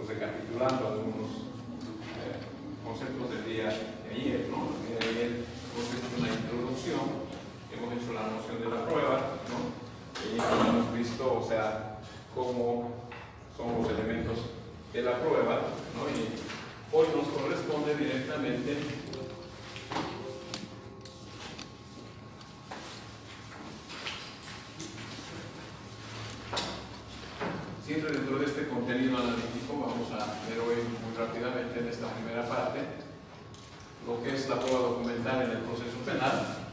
recapitulando algunos conceptos del día de ayer, ¿no? El día de ayer hemos hecho una introducción, hemos hecho la noción de la prueba, ¿no? Y hemos visto, o sea, cómo son los elementos de la prueba, ¿no? Y hoy nos corresponde directamente siempre dentro de este contenido analítico. Vamos a ver hoy muy rápidamente en esta primera parte lo que es la prueba documental en el proceso penal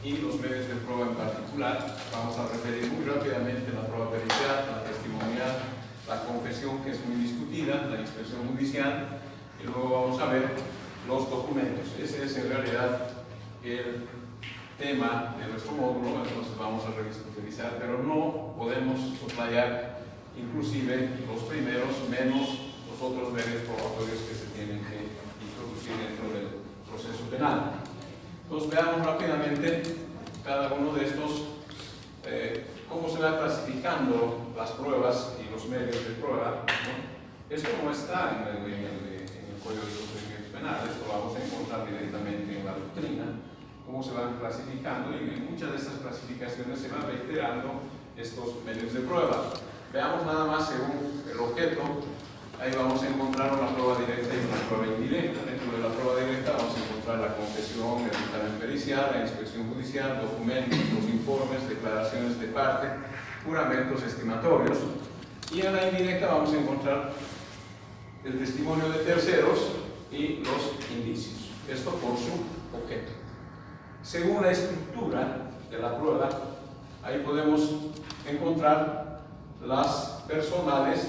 y los medios de prueba en particular. Vamos a referir muy rápidamente la prueba pericial, la testimonial, la confesión, que es muy discutida, la inspección judicial, y luego vamos a ver los documentos. Ese es en realidad el tema de nuestro módulo, entonces vamos a revisar, pero no podemos soslayar inclusive los primeros menos los otros medios probatorios que se tienen que introducir dentro del proceso penal. Entonces veamos rápidamente cada uno de estos, cómo se va clasificando las pruebas y los medios de prueba, ¿no? Esto no está en el Código de Procedimientos Penales, esto lo vamos a encontrar directamente en la doctrina, cómo se van clasificando, y en muchas de estas clasificaciones se van reiterando estos medios de prueba. Veamos nada más según el objeto. Ahí vamos a encontrar una prueba directa y una prueba indirecta. Dentro de la prueba directa vamos a encontrar la confesión, el dictamen pericial, la inspección judicial, documentos, los informes, declaraciones de parte, juramentos estimatorios. Y en la indirecta vamos a encontrar el testimonio de terceros y los indicios. Esto por su objeto. Según la estructura de la prueba, ahí podemos encontrar las personales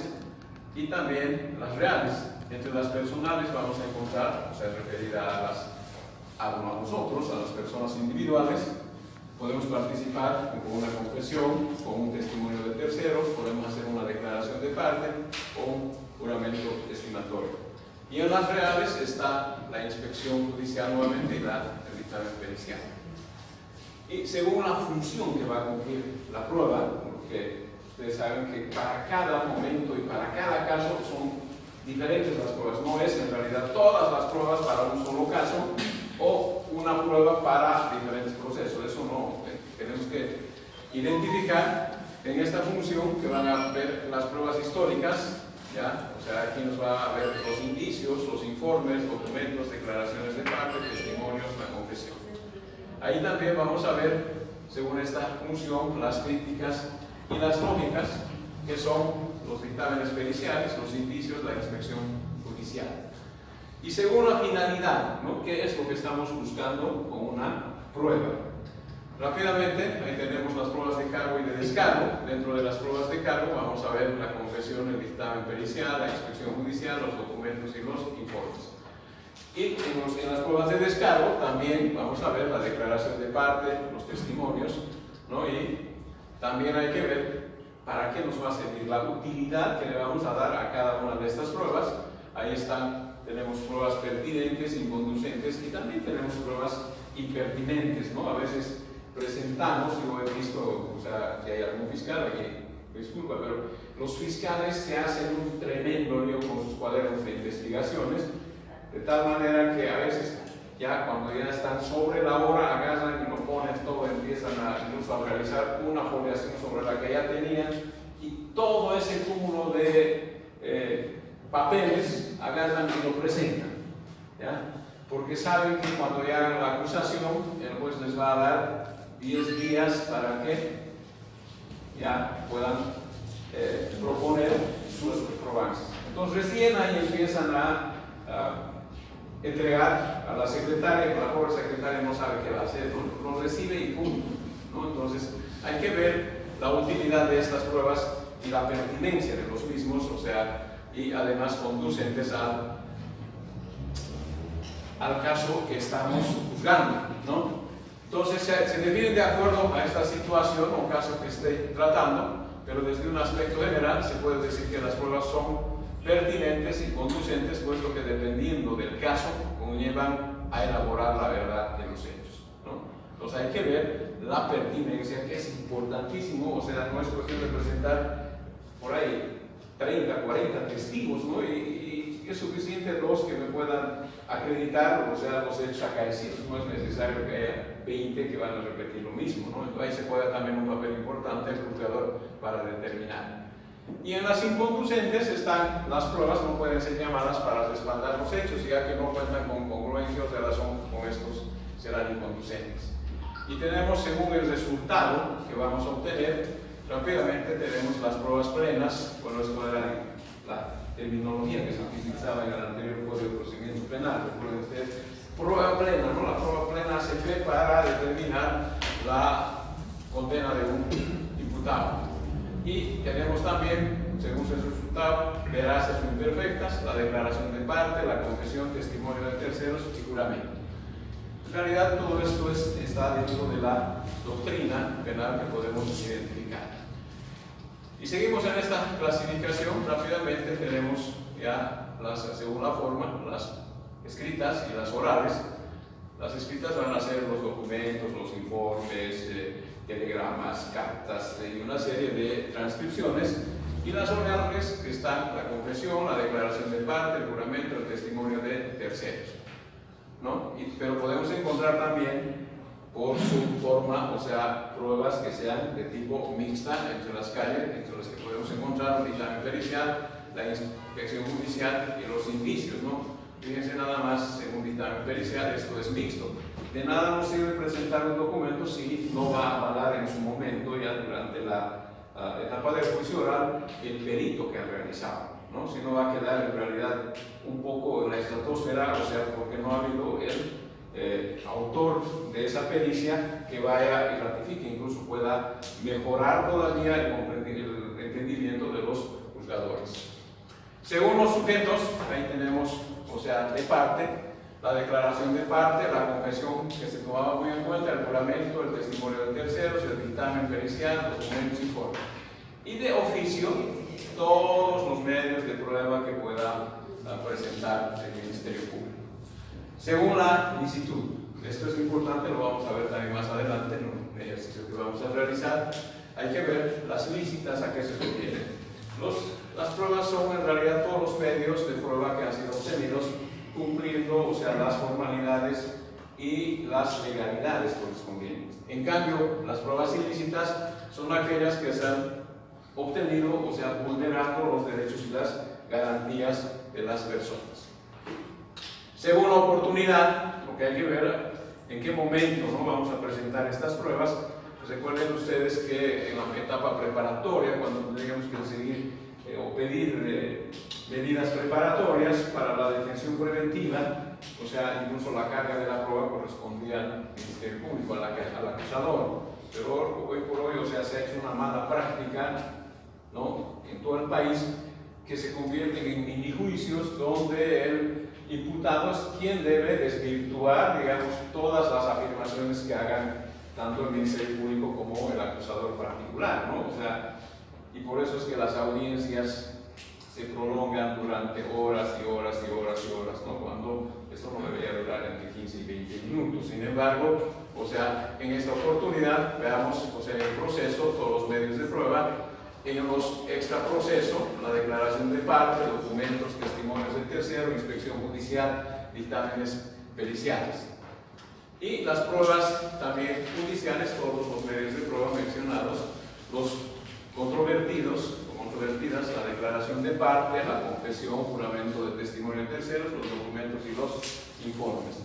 y también las reales. Entre las personales vamos a encontrar, o sea, referida a nosotros, a las personas individuales. Podemos participar con una confesión, con un testimonio de terceros, podemos hacer una declaración de parte o un juramento estimatorio. Y en las reales está la inspección judicial nuevamente y el dictamen pericial. Y según la función que va a cumplir la prueba, porque ustedes saben que para cada momento y para cada caso son diferentes las pruebas. No es en realidad todas las pruebas para un solo caso o una prueba para diferentes procesos. Eso no. Tenemos que identificar en esta función que van a ver las pruebas históricas, ¿ya? O sea, aquí nos va a ver los indicios, los informes, documentos, declaraciones de parte, testimonios, la confesión. Ahí también vamos a ver, según esta función, las críticas y las lógicas, que son los dictámenes periciales, los indicios, la inspección judicial. Y según la finalidad, ¿no? ¿Qué es lo que estamos buscando con una prueba? Rápidamente, ahí tenemos las pruebas de cargo y de descargo. Dentro de las pruebas de cargo vamos a ver la confesión, el dictamen pericial, la inspección judicial, los documentos y los informes. Y en las pruebas de descargo también vamos a ver la declaración de parte, los testimonios, ¿no? Y también hay que ver para qué nos va a servir, la utilidad que le vamos a dar a cada una de estas pruebas. Ahí están, tenemos pruebas pertinentes, inconducentes, y también tenemos pruebas impertinentes, ¿no? A veces presentamos, yo he visto, o sea, que hay algún fiscal aquí, disculpa, pero los fiscales se hacen un tremendo lío con sus cuadernos de investigaciones, de tal manera que a veces ya cuando ya están sobre la hora agarran y lo ponen todo, empiezan incluso a realizar una foliación sobre la que ya tenían, y todo ese cúmulo de papeles agarran y lo presentan, ¿ya? Porque saben que cuando ya hagan la acusación el juez les va a dar 10 días para que ya puedan proponer sus probanzas. Entonces recién ahí empiezan a entregar a la secretaria, que la pobre secretaria no sabe qué va a hacer, lo recibe y punto, ¿no? Entonces hay que ver la utilidad de estas pruebas y la pertinencia de los mismos, o sea, y además conducentes al caso que estamos juzgando, ¿no? Entonces se definen de acuerdo a esta situación o caso que esté tratando, pero desde un aspecto general se puede decir que las pruebas son pertinentes y conducentes, puesto que dependiendo del caso conllevan a elaborar la verdad de los hechos, ¿no? Entonces hay que ver la pertinencia, que es importantísimo, o sea, no es cuestión de presentar por ahí 30, 40 testigos, ¿no? Y es suficiente dos que me puedan acreditar, o sea, los hechos acaecidos. No es necesario que haya 20 que van a repetir lo mismo, ¿no? Entonces ahí se juega también un papel importante el juzgador para determinar. Y en las inconcluyentes están las pruebas, no pueden ser llamadas para respaldar los hechos, ya que no cuentan con congruencia o relación con estos, serán inconcluyentes. Y tenemos, según el resultado que vamos a obtener, rápidamente tenemos las pruebas plenas. Bueno, esto era la terminología que se utilizaba en el anterior Código de Procedimiento Penal. Recuerden ustedes, prueba plena, ¿no? La prueba plena se fe para determinar la condena de un imputado. Y tenemos también, según su resultado, veraces o imperfectas, la declaración de parte, la confesión, testimonio de terceros y juramento. En realidad todo esto está dentro de la doctrina penal que podemos identificar. Y seguimos en esta clasificación. Rápidamente tenemos ya según la forma, las escritas y las orales. Las escritas van a ser los documentos, los informes, telegramas, cartas y una serie de transcripciones. Y las orales que están la confesión, la declaración de parte, el juramento, el testimonio de terceros, ¿no? Pero podemos encontrar también por su forma, o sea, pruebas que sean de tipo mixta entre las calles, entre las que podemos encontrar el dictamen pericial, la inspección judicial y los indicios, ¿no? Fíjense nada más, según dictamen pericial, esto es mixto. De nada nos sirve presentar un documento si no va a avalar en su momento, ya durante la etapa del juicio oral, el perito que ha realizado, ¿no? Si no va a quedar en realidad un poco en la estratosfera, o sea, porque no ha habido el autor de esa pericia que vaya y ratifique, incluso pueda mejorar todavía el entendimiento de los juzgadores. Según los sujetos, ahí tenemos, o sea, de parte, la declaración de parte, la confesión que se tomaba muy en cuenta, el juramento, el testimonio de terceros, el dictamen pericial, documentos y informes. Y de oficio, todos los medios de prueba que pueda presentar el Ministerio Público. Según la licitud, esto es importante, lo vamos a ver también más adelante en un ejercicio que vamos a realizar. Hay que ver las lícitas a qué se refieren. Las pruebas son en realidad todos los medios de prueba que han sido obtenidos cumpliendo, o sea, las formalidades y las legalidades correspondientes. En cambio, las pruebas ilícitas son aquellas que se han obtenido, o sea, vulnerando los derechos y las garantías de las personas. Según la oportunidad, lo que hay que ver en qué momento, ¿no?, vamos a presentar estas pruebas. Pues recuerden ustedes que en la etapa preparatoria, cuando tendríamos que seguir o pedir medidas preparatorias para la detención preventiva, o sea, incluso la carga de la prueba correspondía al Ministerio Público, al acusador. Pero hoy por hoy, o sea, se ha hecho una mala práctica, ¿no?, en todo el país, que se convierten en mini juicios donde el imputado es quien debe desvirtuar, digamos, todas las afirmaciones que hagan tanto el Ministerio Público como el acusador particular, ¿no? O sea, y por eso es que las audiencias se prolongan durante horas y horas y horas y horas, ¿no?, cuando esto no debería durar entre 15 y 20 minutos. Sin embargo, o sea, en esta oportunidad veamos, o sea, en el proceso, todos los medios de prueba, en los extraprocesos, la declaración de parte, documentos, testimonios de tercero, inspección judicial, dictámenes periciales. Y las pruebas también judiciales, todos los medios de prueba mencionados, los controvertidas, la declaración de parte, la confesión, juramento de testimonio de terceros, los documentos y los informes.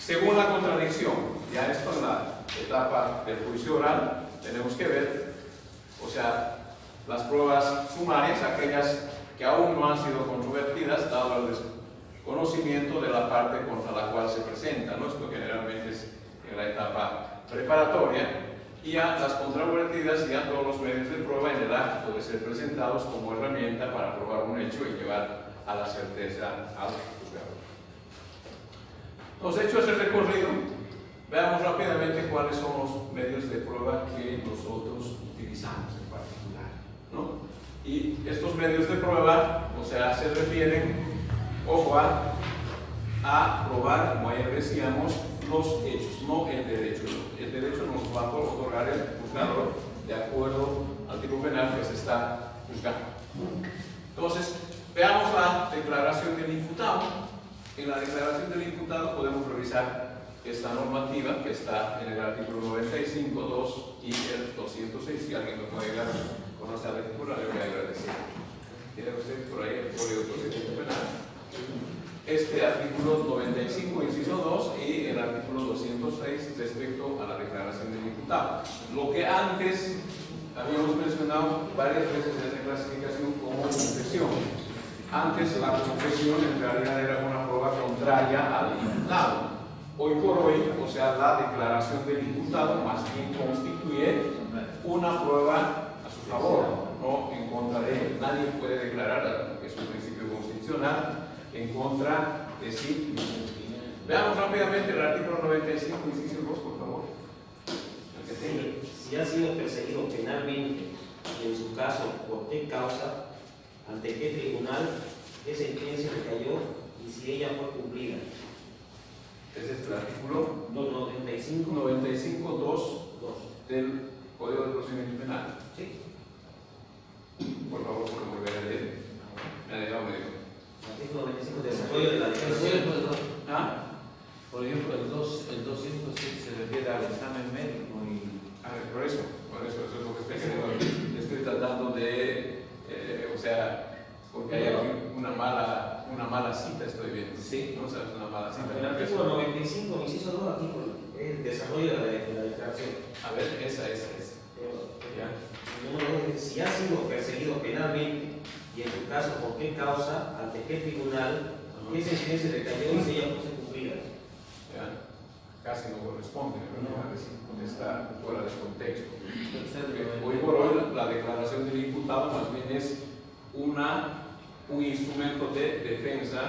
Según la contradicción, ya esto en la etapa del juicio oral, tenemos que ver, o sea, las pruebas sumarias, aquellas que aún no han sido controvertidas, dado el desconocimiento de la parte contra la cual se presenta, ¿no? Esto generalmente es en la etapa preparatoria. Y ya las controvertidas, ya todos los medios de prueba en el acto de ser presentados como herramienta para probar un hecho y llevar a la certeza al juzgador. Los hechos del recorrido, veamos rápidamente cuáles son los medios de prueba que nosotros utilizamos en particular, ¿no? Y estos medios de prueba, o sea, se refieren, ojo, a probar, como ayer decíamos, los hechos, no el derecho. El derecho nos va a otorgar el juzgador de acuerdo al tipo penal que se está juzgando. Entonces, veamos la declaración del imputado. En la declaración del imputado podemos revisar esta normativa que está en el artículo 95, 2 y el 206. Si alguien me puede ayudar con esta lectura, le voy a agradecer. ¿Tiene usted por ahí el Código de Procedimiento Penal? Este artículo 95, inciso 2 y el artículo 206 respecto a la declaración del imputado. Lo que antes habíamos mencionado varias veces en esa clasificación como confesión. Antes la confesión en realidad era una prueba contraria al imputado. Hoy por hoy, o sea, la declaración del imputado más bien constituye una prueba a su favor, no en contra de él. Nadie puede declarar, que es un principio constitucional, en contra de sí mismo. Veamos rápidamente el artículo 95, inciso 2, por favor. Si ha sido perseguido penalmente y en su caso, ¿por qué causa? ¿Ante qué tribunal? ¿Qué sentencia recayó? Y si ella fue cumplida. Ese es el artículo 95, 95, 2 del Código de Procedimiento Penal. Sí. Por favor, por volver a leer. Me ha dejado medio. Artículo 95, desarrollo de la declaración. ¿Ah? Por ejemplo, el 206 se refiere al examen médico y... A ver, por eso es lo que estoy queriendo. Estoy tratando de, o sea, porque hay aquí una mala cita, estoy viendo. Sí. No sabes, una mala cita. El artículo 95, inciso 2, artículo, el desarrollo de la declaración. A ver, esa. Ya. Número 2, si ha sido perseguido penalmente y en su caso, ¿por qué causa? ¿Ante qué tribunal? ¿Qué sentencia recayó? Y si ella fue cumplida. Ya. Casi no corresponde, ¿verdad? Está fuera de contexto. Hoy por hoy la declaración del imputado más bien es un instrumento de defensa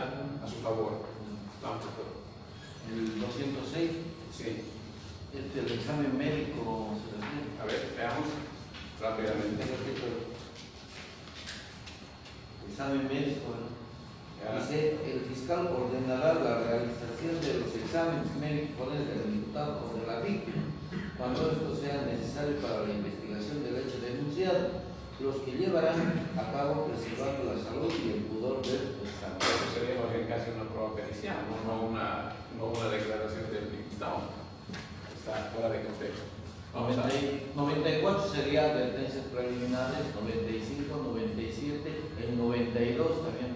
a su favor. El 206, Sí. el examen médico se refiere. A ver, veamos rápidamente. Examen médico, ¿no? Ya. Dice, el fiscal ordenará la realización de los exámenes médicos del imputado o de la víctima, cuando esto sea necesario para la investigación del hecho denunciado, los que llevarán a cabo preservando la salud y el pudor del examen. Eso sería más bien casi una prueba pericial, no una declaración del imputado. Está fuera de contexto. Vamos a 94 sería advertencias preliminares, 95, 97, el 92 también.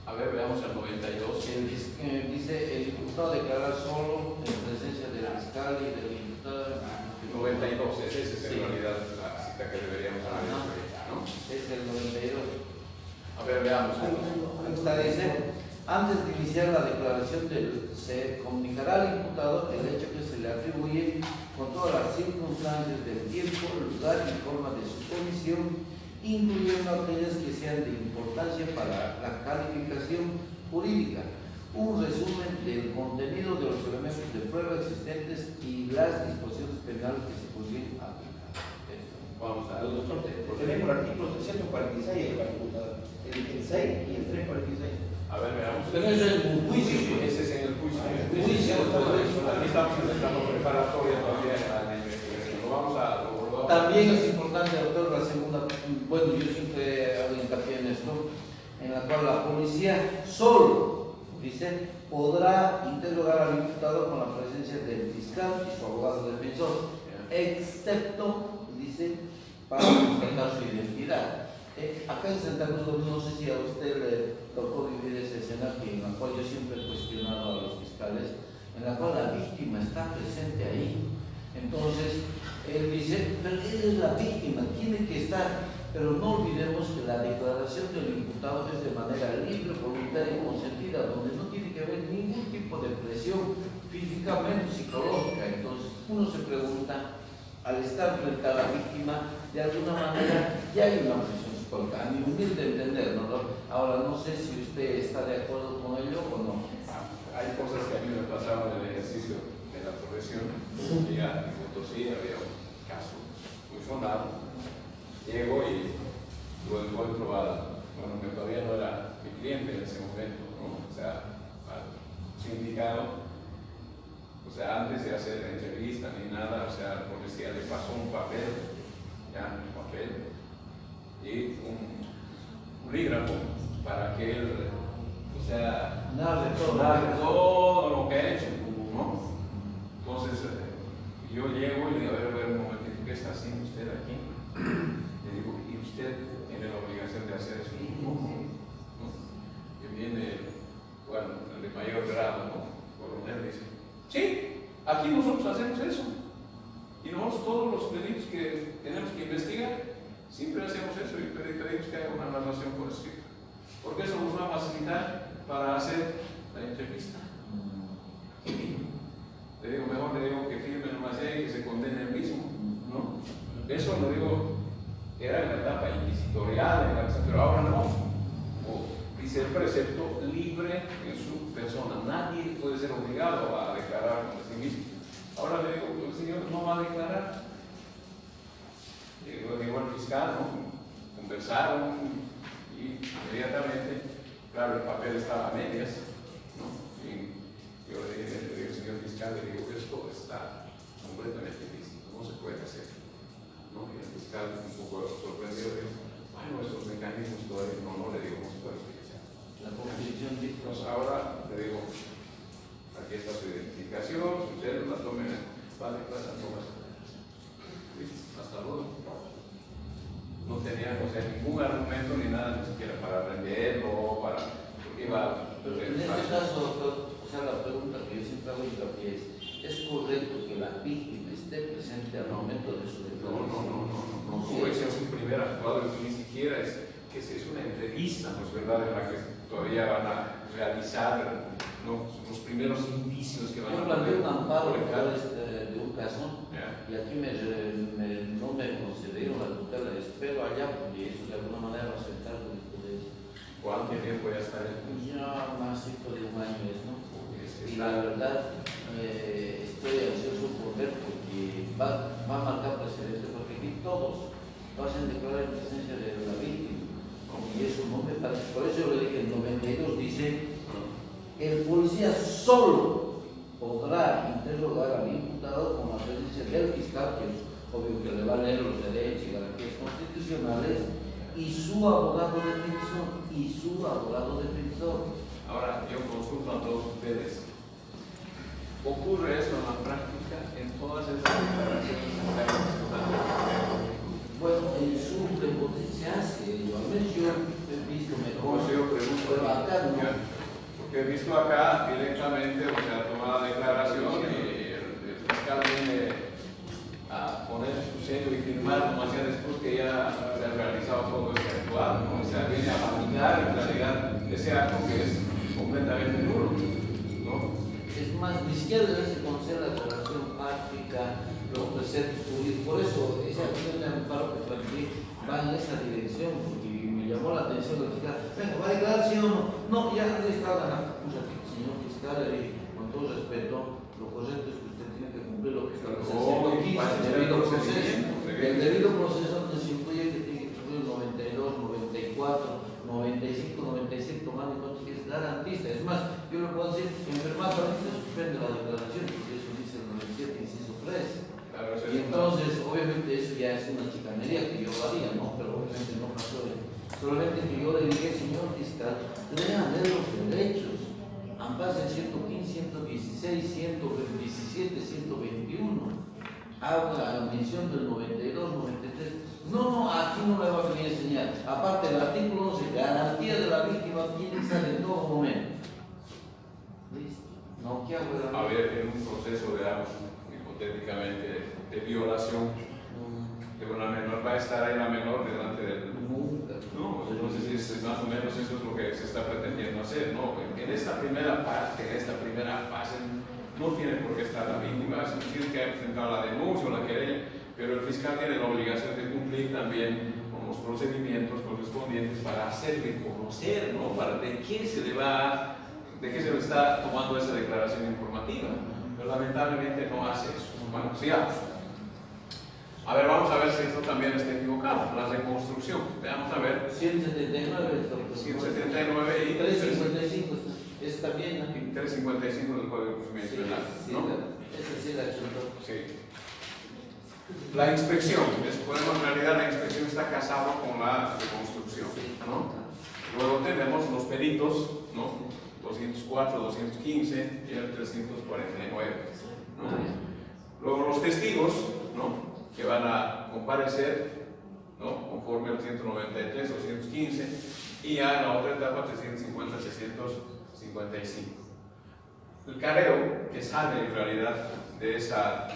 A ver, veamos el 92. Dice, el imputado declarar solo en presencia del fiscal y del imputado. 92, esa es Sí. en realidad la cita que deberíamos haber hecho, ¿no? Es el 92. A ver, veamos. Esta dice, antes de iniciar la declaración se comunicará al imputado el hecho que se le atribuye con todas las circunstancias del tiempo, lugar y forma de su comisión, incluyendo aquellas que sean de importancia para la calificación jurídica, un resumen del contenido de los elementos de prueba existentes y las disposiciones penales que se podrían aplicar. Vamos a Doctor, tenemos el artículo 346 para el imputado, el 6 y el 346. A ver, veamos. Pero ese es un juicio. Ese es en el juicio. Juicio. Aquí estamos intentando preparatoria todavía a la investigación. Lo vamos a. También es importante, doctor, la segunda, bueno, yo siempre hago hincapié en esto, en la cual la policía solo, dice, podrá interrogar al imputado con la presencia del fiscal y su abogado defensor, excepto, dice, para constatar su identidad. Acá en Santa Cruz, no sé si a usted le tocó vivir esa escena en la cual yo siempre he cuestionado a los fiscales, en la cual la víctima está presente ahí. Entonces, él dice, pero él es la víctima, tiene que estar. Pero no olvidemos que la declaración del imputado es de manera libre, voluntaria y consentida, donde no tiene que haber ningún tipo de presión físicamente o psicológica. Entonces, uno se pregunta, al estar frente a la víctima, de alguna manera ya hay una presión psicológica, a mi humilde entender, ¿no? Ahora, no sé si usted está de acuerdo con ello o no. Hay cosas que a mí me pasaban en el ejercicio de la profesión. Ya en Potosí había un caso muy sonado. Llego y lo encuentro bueno, que todavía no era mi cliente en ese momento, ¿no? O sea, al sindicado. O sea, antes de hacer la entrevista ni nada, o sea, la policía le pasó un papel, ya, un papel, y polígrafo para que él, o sea, Narre todo. narre todo lo que ha hecho, ¿no? Entonces, yo llego y le digo, a ver, un momentito, ¿qué está haciendo usted aquí? Le digo, ¿y usted tiene la obligación de hacer eso? ¿No? Que viene, bueno, el de mayor grado, ¿no? Coronel dice, sí, aquí nosotros hacemos eso. Y nosotros todos los delitos que tenemos que investigar, siempre hacemos eso y pedimos que haya una narración por escrito. Porque eso nos va a facilitar para hacer la entrevista. Le digo, mejor le digo que firme nomás y que se condene el mismo, ¿no? Eso lo digo, era en la etapa inquisitorial, pero ahora no. Dice el precepto libre en su persona. Nadie puede ser obligado a declarar contra sí mismo. Ahora le digo, el señor no va a declarar. Llegó el fiscal, ¿no? Conversaron y inmediatamente, claro, el papel estaba a medias, ¿no? Y yo le dije, señor fiscal, le digo, esto está completamente ilícito, no se puede hacer, ¿no? Y el fiscal, un poco sorprendido, dijo, bueno, esos mecanismos todavía no le digo, no se puede utilizar. La constitución dice. Entonces ahora le digo, aquí está su identificación, su cédula, tome, vale, pasa, toma. Hasta luego. No tenía, o sea, ningún argumento ni nada, ni siquiera para rendirlo, para, porque iba. Pero en este caso, doctor, o sea, la pregunta que yo siempre hago hincapié ¿es correcto que la víctima esté presente al momento de su declaración? No, ese es un primer actuado, ni siquiera es que es una entrevista, ¿no es verdad? En la que todavía van a realizar, ¿no?, los primeros indicios que van a Yo planteé un amparo colectar. de un caso y aquí no me concedieron la tutela, espero allá porque eso de alguna manera va a ser cargo de eso. ¿Cuánto tiempo ya está en el Ya más de un año es, ¿no? curso? Y la verdad, estoy ansioso por ver porque va a marcar precedentes, porque aquí todos pasan a declarar en presencia de la víctima. Y eso no me parece. Por eso yo le dije, el 92 dice, el policía solo podrá interrogar al imputado con la presencia del fiscal, que es obvio que le va a leer los derechos y garantías constitucionales, y su abogado defensor. Ahora, yo consulto a todos ustedes. ¿Ocurre eso en la práctica en todas estas declaraciones que hay en Bueno, en su prepotencia hace, al menos yo he visto mejor, Yo pregunto, pero acá no. porque he visto acá directamente, o sea, toma la declaración y el fiscal viene a poner su sello y firmar nomás ya después que ya se ha realizado todo ese actual, ¿no? O sea, viene a validar en realidad ese acto que es completamente nulo, ¿no? Es más, ni siquiera debe conocer la declaración práctica, los preceptos jurídicos. Por eso, esa acción de amparo que planteé va en esa dirección, porque me llamó la atención el fiscal. Venga, ¿va a declarar sí o no? No, ya está ganando. Señor fiscal, le dije, con todo respeto, lo correcto es que usted tiene que cumplir lo que establece el debido proceso. El debido proceso nos incluye que tiene que cumplir 92, 94, 95, 97, tomando en cuenta que es garantista. Es más, yo le puedo decir que en enfermedad garantista suspende la declaración, porque eso dice el 97, inciso 3. Claro, eso Y es entonces, obviamente, eso ya es una chicanería que yo lo haría, ¿no? Pero obviamente no pasó. Solamente que yo le dije, señor fiscal, lean los derechos. Ambas en 115, 116, 117, 121. Habla mención del 92, 93. No, aquí no me va a venir a enseñar. Aparte, el artículo 11, garantía de la víctima tiene que estar en todo momento. ¿Listo? No, ¿qué hago? a ver, en un proceso, digamos, hipotéticamente de violación de una menor, va a estar ahí la menor delante del. Nunca. No, entonces es más o menos eso es lo que se está pretendiendo hacer, ¿no? En esta primera parte, en esta primera fase, no tiene por qué estar la víctima, tiene que presentar la denuncia o la querella, pero el fiscal tiene la obligación de cumplir también con los procedimientos correspondientes para hacerle conocer, ¿no? Para de qué se le está tomando esa declaración informativa. Pero lamentablemente no hace eso. Bueno, sigamos. A ver, vamos a ver si esto también está equivocado. La reconstrucción. Veamos a ver. 179, doctor. 179 y 355 está bien, ¿no? 355 del Código de Procedimiento Penal, ¿no? Esa sí la chutó. Sí. La inspección. Podemos, en realidad la inspección está casada con la reconstrucción, ¿no? Luego tenemos los peritos, ¿no? 204, 215 y el 349, ¿no? Luego los testigos, ¿no? Que van a comparecer, ¿no? Conforme al 193, 215 y ya en la otra etapa 350, 355. El careo que sale en realidad de esa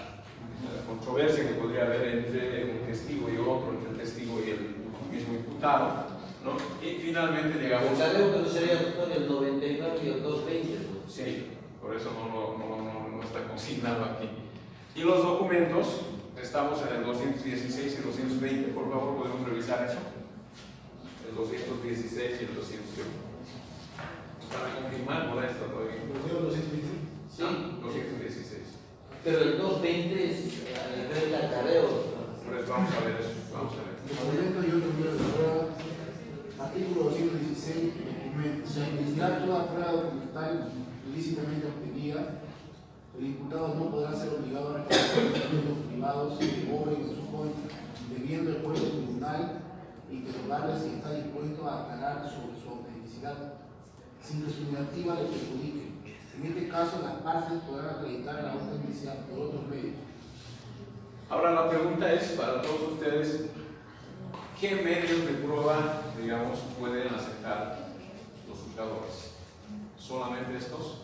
controversia que podría haber entre un testigo y otro, entre el testigo y el mismo imputado, ¿no? Y finalmente llegamos... El careo que sería el 99 y el 220. Sí, por eso no está consignado aquí. Y los documentos, estamos en el 216 y 220, por favor, ¿podemos revisar eso? El 216 y el 220. Para confirmar, molesto todavía. Sí, 216. pero el 220 es el careo. Pues vamos a ver eso, vamos a ver. Documento y otro número de prueba. Artículo 216. Documento. Si al iniciar toda prueba documental ilícitamente obtenida, el imputado no podrá ser obligado a reconocer documentos privados que obren en su contra, debiendo el juez del tribunal interrogarle si está dispuesto a aclarar sobre su autenticidad, sin que su negativa le perjudique. En este caso, las partes podrán acreditar la autenticidad por otros medios. Ahora la pregunta es para todos ustedes, ¿qué medios de prueba, digamos, pueden aceptar los juzgadores? ¿Solamente estos?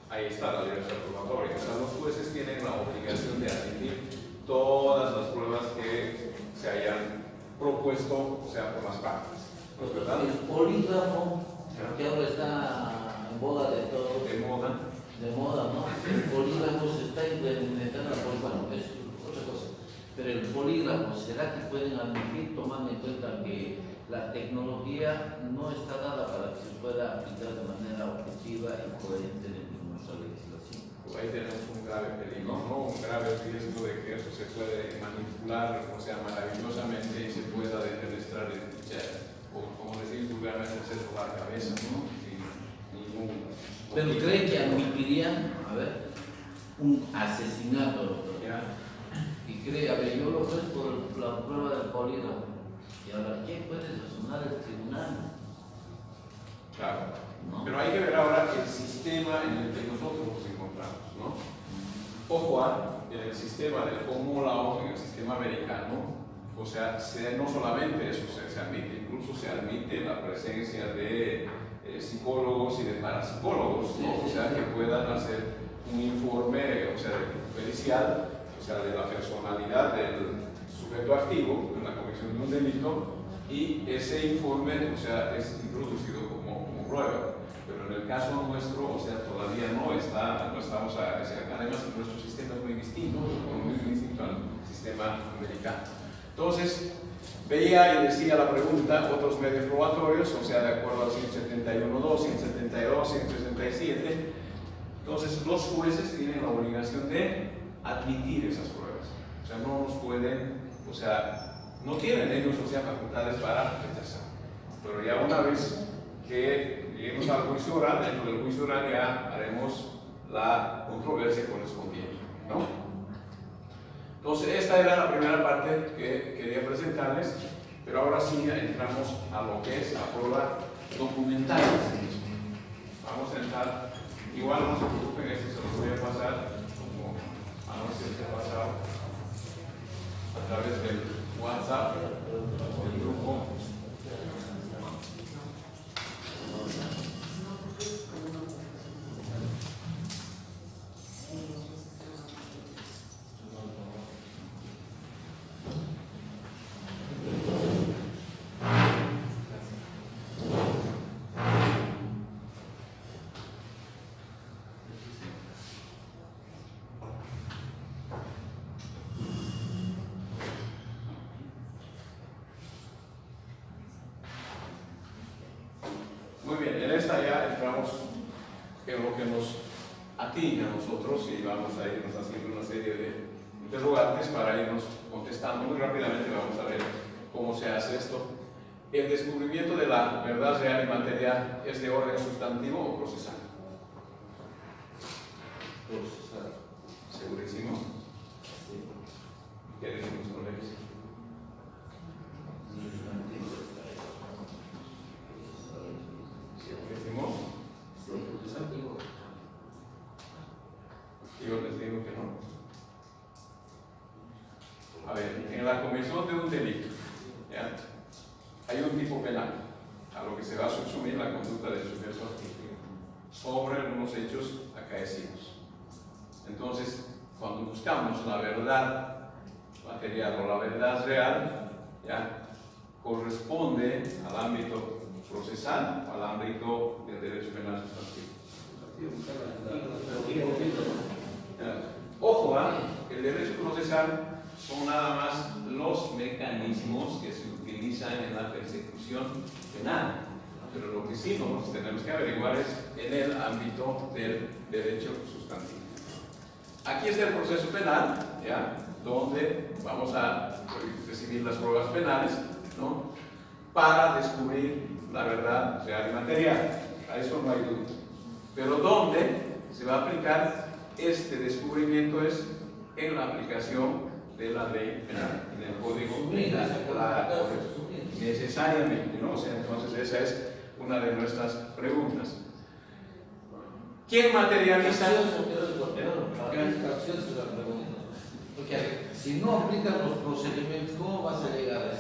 Ahí está la libertad probatoria. O sea, los jueces tienen la obligación de admitir todas las pruebas que se hayan propuesto, o sea, por las partes. ¿Verdad? El polígrafo, que ahora está en boda de todo. De moda. ¿No? El polígrafo se está implementando, pues bueno, es otra cosa. Pero el polígrafo, ¿será que pueden admitir, tomando en cuenta que la tecnología no está dada para que se pueda aplicar de manera objetiva y coherente dentro de nuestra legislación? Pues ahí tenemos un grave peligro, ¿no? Un grave riesgo de que eso se puede manipular, o sea, maravillosamente y se pueda defenestrar o como decís vulgarmente, hacer por la cabeza, ¿no? Sin ningún... Pero creen que admitirían, a ver, un asesinato, doctor. ¿Ya? Y cree, a ver, yo lo ofrezco por la prueba del polígrafo. Y ahora, ¿quién puede sazonar el tribunal? Claro. ¿No? Pero hay que ver ahora el sistema en el que nosotros nos encontramos, ¿no? Ojo en el sistema del Common Law, en el sistema americano, o sea, no solamente eso se admite, incluso se admite la presencia de psicólogos y de parapsicólogos, ¿no? O sea, que puedan hacer un informe, o sea, pericial, o sea, de la personalidad del sujeto activo en la comisión de un delito, y ese informe, o sea, es introducido como prueba. Pero en el caso nuestro, o sea, todavía no estamos además nuestro sistema es muy distinto al sistema americano. Entonces, veía y decía la pregunta, otros medios probatorios, o sea, de acuerdo al 171.2, 172, 167, entonces los jueces tienen la obligación de admitir esas pruebas. O sea, no nos pueden, o sea, no tienen ellos, o sea, facultades para rechazar. Pero ya una vez que lleguemos al juicio oral, dentro del juicio oral ya haremos la controversia correspondiente, ¿no? Entonces, esta era la primera parte que quería presentarles, pero ahora sí entramos a lo que es la prueba documental. Vamos a entrar, igual no se preocupen, esto se los voy a pasar, como anoche se ha pasado, a través del WhatsApp, del grupo. Muy bien, en esta ya entramos en lo que nos atiñe a nosotros y vamos a irnos haciendo una serie de interrogantes para irnos contestando muy rápidamente. Vamos a ver cómo se hace esto. ¿El descubrimiento de la verdad real y material es de orden sustantivo o procesal? Procesal. ¿Segurísimo? ¿Qué decimos con eso? comisión de un delito, ¿ya? Hay un tipo penal a lo que se va a subsumir la conducta del sujeto sobre algunos hechos acaecidos. Entonces, cuando buscamos la verdad material o la verdad real, ¿ya? Corresponde al ámbito procesal, al ámbito del derecho penal sustantivo. Ojo, el derecho procesal son nada más los mecanismos que se utilizan en la persecución penal, pero lo que sí nos tenemos que averiguar es en el ámbito del derecho sustantivo. Aquí está el proceso penal, ¿ya? Donde vamos a recibir las pruebas penales, ¿no? Para descubrir la verdad real y material. A eso no hay duda. Pero donde se va a aplicar este descubrimiento es en la aplicación de la ley penal, en el código penal, necesariamente, ¿no? O sea, entonces esa es una de nuestras preguntas. ¿Quién materializa? Porque si no aplicas los procedimientos, ¿cómo vas a llegar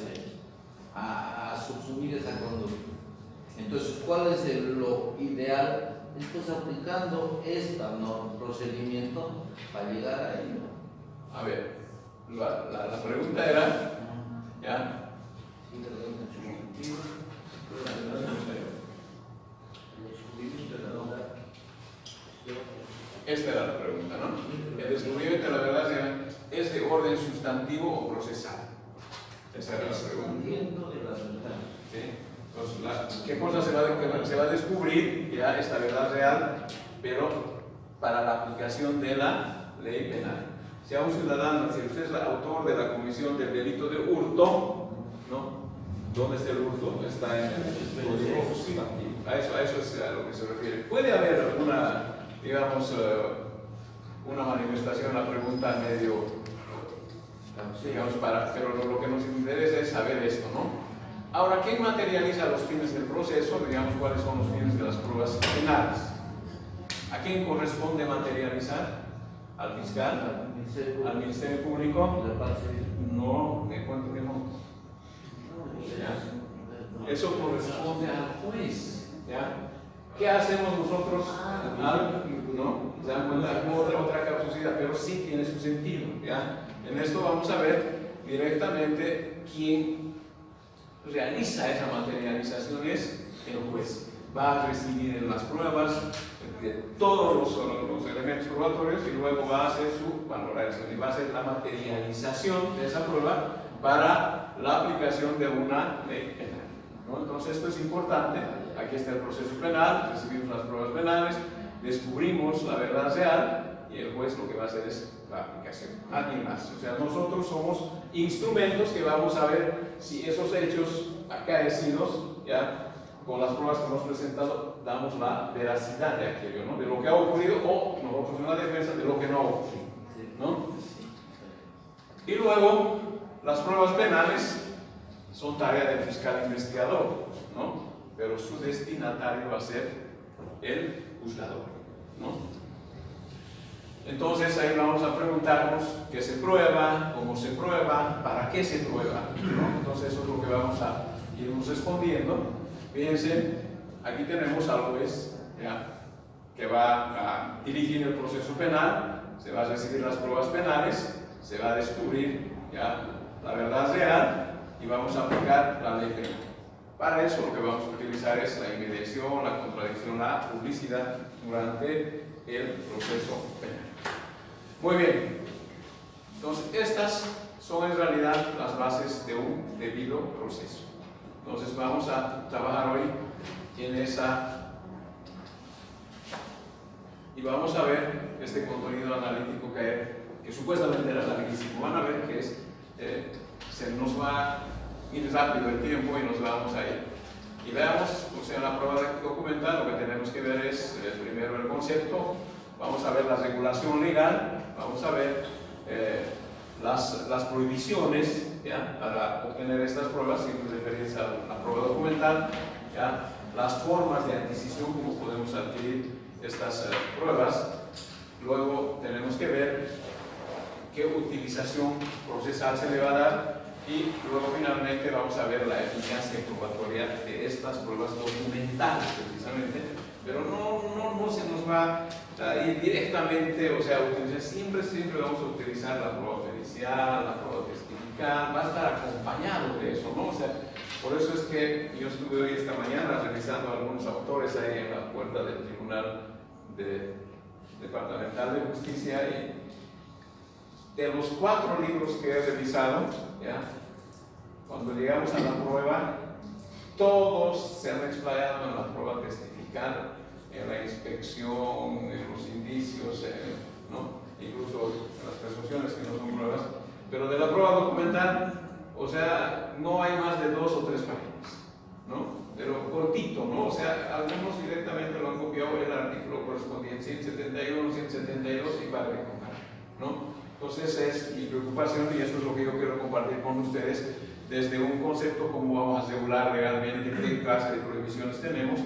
a subsumir esa conducta? Entonces, ¿cuál es lo ideal? Estás aplicando este procedimiento para llegar a ello. A ver, la pregunta era, ¿ya? Esta era la pregunta, ¿no? El descubrimiento de la verdad es de orden sustantivo o procesal. Esa era la pregunta. ¿Sí? Entonces, ¿qué cosa se va a descubrir? Ya esta verdad real, pero para la aplicación de la ley penal. Si a un ciudadano, si usted es el autor de la comisión del delito de hurto, ¿no? ¿Dónde está el hurto? Está en el código sustantivo. A eso es a lo que se refiere. Puede haber alguna, digamos, una manifestación, la pregunta medio, digamos, pero lo que nos interesa es saber esto, ¿no? Ahora, ¿quién materializa los fines del proceso? Digamos, ¿cuáles son los fines de las pruebas penales? ¿A quién corresponde materializar? ¿Al fiscal? ¿Al Ministerio Público? No, me cuento que no. ¿Ya? Eso corresponde al juez. ¿Ya? ¿Qué hacemos nosotros? ¿No? ¿Se dan cuenta? Otra causalidad, pero sí tiene su sentido. ¿Ya? En esto vamos a ver directamente quién realiza esa materialización es el juez. Va a recibir en las pruebas de todos los elementos probatorios y luego va a hacer su valoración y va a hacer la materialización de esa prueba para la aplicación de una ley penal, ¿no? Entonces esto es importante. Aquí está el proceso penal, recibimos las pruebas penales, descubrimos la verdad real y el juez lo que va a hacer es la aplicación. Alguien más. O sea, nosotros somos instrumentos que vamos a ver si esos hechos acaecidos, ya con las pruebas que hemos presentado, damos la veracidad de aquello, ¿no? De lo que ha ocurrido, o nosotros en la defensa de lo que no ha ocurrido, ¿no? Y luego, las pruebas penales son tarea del fiscal investigador, ¿no? Pero su destinatario va a ser el juzgador, ¿no? Entonces ahí vamos a preguntarnos qué se prueba, cómo se prueba, para qué se prueba, ¿no? Entonces eso es lo que vamos a irnos respondiendo. Fíjense, aquí tenemos al juez, ¿ya? Que va a dirigir el proceso penal, se va a recibir las pruebas penales, se va a descubrir, ¿ya?, la verdad real y vamos a aplicar la ley penal. Para eso lo que vamos a utilizar es la inmediación, la contradicción, la publicidad durante el proceso penal. Muy bien, entonces estas son en realidad las bases de un debido proceso. Entonces vamos a trabajar hoy en esa y vamos a ver este contenido analítico que supuestamente era larguísimo. Van a ver que se nos va a ir rápido el tiempo y nos vamos a ir. Y veamos, o sea, en la prueba documental lo que tenemos que ver es primero el concepto, vamos a ver la regulación legal, vamos a ver las prohibiciones, ¿ya?, para obtener estas pruebas, sin referencia a la prueba documental, ¿ya?, las formas de adquisición, cómo podemos adquirir estas pruebas. Luego tenemos que ver qué utilización procesal se le va a dar y luego finalmente vamos a ver la eficacia probatoria de estas pruebas documentales precisamente, pero no se nos va a ir directamente, o sea, siempre vamos a utilizar la prueba pericial, la prueba testifical, va a estar acompañado de eso, ¿no? O sea, por eso es que yo estuve hoy esta mañana revisando algunos autores ahí en la puerta del Tribunal Departamental de Justicia, y de los 4 libros que he revisado, ¿ya? Cuando llegamos a la prueba, todos se han explayado en la prueba testifical, en la inspección, en los indicios, ¿no? Incluso en las presunciones que no son pruebas, pero de la prueba documental, o sea, no hay más de 2 o 3 páginas, ¿no? Pero cortito, ¿no? O sea, algunos directamente lo han copiado el artículo correspondiente 171, 172 y para de comparar, ¿no? Entonces es mi preocupación, y esto es lo que yo quiero compartir con ustedes, desde un concepto como vamos a regular legalmente qué clase de prohibiciones tenemos,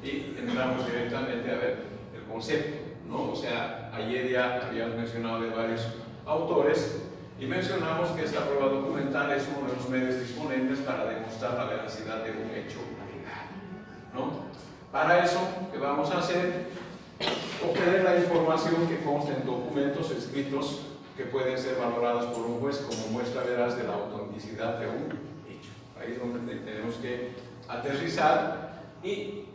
y entramos directamente a ver el concepto, ¿no? O sea, ayer ya habíamos mencionado de varios autores y mencionamos que esta prueba documental es uno de los medios disponibles para demostrar la veracidad de un hecho legal, ¿no? Para eso, ¿qué vamos a hacer? Obtener la información que consta en documentos escritos que pueden ser valorados por un juez como muestra veraz de la autenticidad de un hecho. Ahí es donde tenemos que aterrizar, y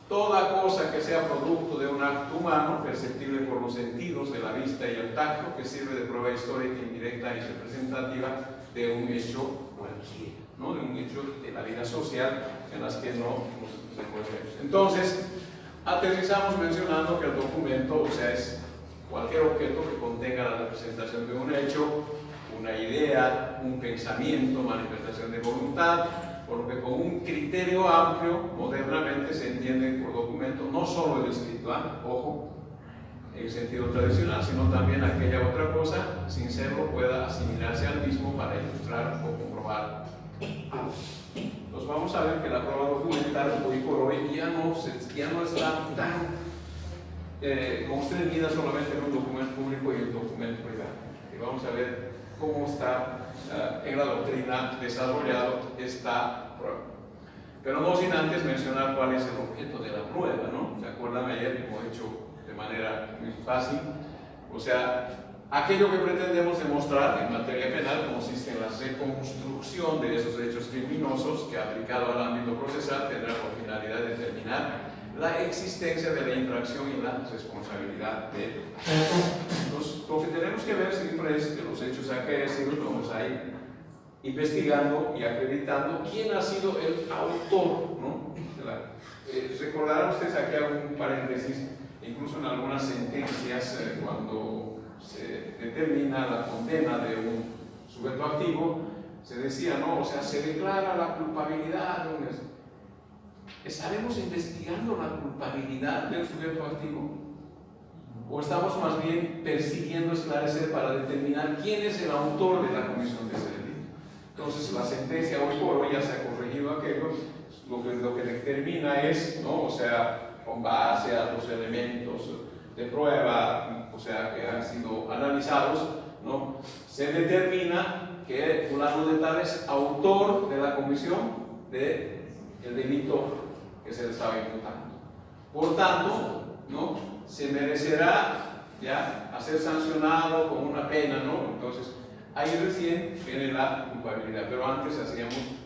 toda cosa que sea producto de un acto humano, perceptible por los sentidos de la vista y el tacto, que sirve de prueba histórica, indirecta y representativa de un hecho cualquiera, ¿no? De un hecho de la vida social en las que no nos encontramos. Entonces, aterrizamos mencionando que el documento, o sea, es cualquier objeto que contenga la representación de un hecho, una idea, un pensamiento, manifestación de voluntad, por lo que con un criterio amplio, modernamente se entiende por documento no solo el escrito, ojo, en el sentido tradicional, sino también aquella otra cosa, sin serlo, pueda asimilarse al mismo para ilustrar o comprobar algo. Entonces vamos a ver que la prueba documental hoy por hoy ya no está tan constreñida solamente en un documento público y un documento privado. Y vamos a ver cómo está en la doctrina desarrollado esta prueba. Pero no sin antes mencionar cuál es el objeto de la prueba, ¿no? ¿Se acuerdan ayer, como he dicho de manera muy fácil? O sea, aquello que pretendemos demostrar en materia penal consiste en la reconstrucción de esos hechos criminosos que, aplicado al ámbito procesal, tendrá por finalidad determinar la existencia de la infracción y la responsabilidad de él. Entonces, lo que tenemos que ver siempre es que los hechos acaecidos vamos a ir investigando y acreditando quién ha sido el autor, ¿no? Recordarán ustedes, aquí hago un paréntesis, incluso en algunas sentencias, cuando se determina la condena de un sujeto activo, se decía, ¿no? O sea, se declara la culpabilidad de un... ¿Estaremos investigando la culpabilidad del sujeto activo? ¿O estamos más bien persiguiendo esclarecer para determinar quién es el autor de la comisión de ese delito? Entonces, la sentencia hoy por hoy ya se ha corregido aquello, lo que determina es, ¿no? O sea, con base a los elementos de prueba, o sea, que han sido analizados, ¿no? Se determina que fulano de tal es autor de la comisión del delito que se le estaba imputando. Por tanto, ¿no? Se merecerá ya a ser sancionado con una pena, ¿no? Entonces, ahí recién viene la culpabilidad, pero antes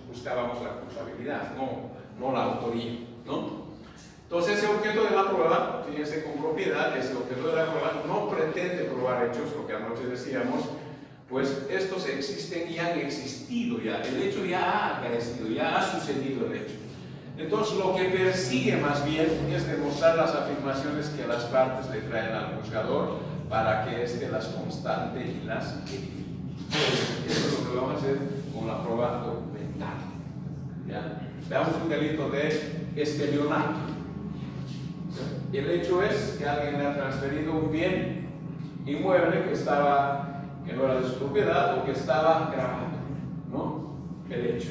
buscábamos la culpabilidad, no la autoría, ¿no? Entonces, ese objeto de la prueba, fíjense con propiedad, ese objeto de la prueba no pretende probar hechos, lo que anoche decíamos, pues estos existen y han existido ya, el hecho ya ha acaecido, ya ha sucedido el hecho. Entonces, lo que persigue más bien es demostrar las afirmaciones que las partes le traen al juzgador para que éste las constante y las verifique. Eso es lo que vamos a hacer con la prueba documental. ¿Ya? Veamos un delito de estelionato. El hecho es que alguien le ha transferido un bien inmueble que no era de su propiedad o que estaba grabado, ¿no? El hecho.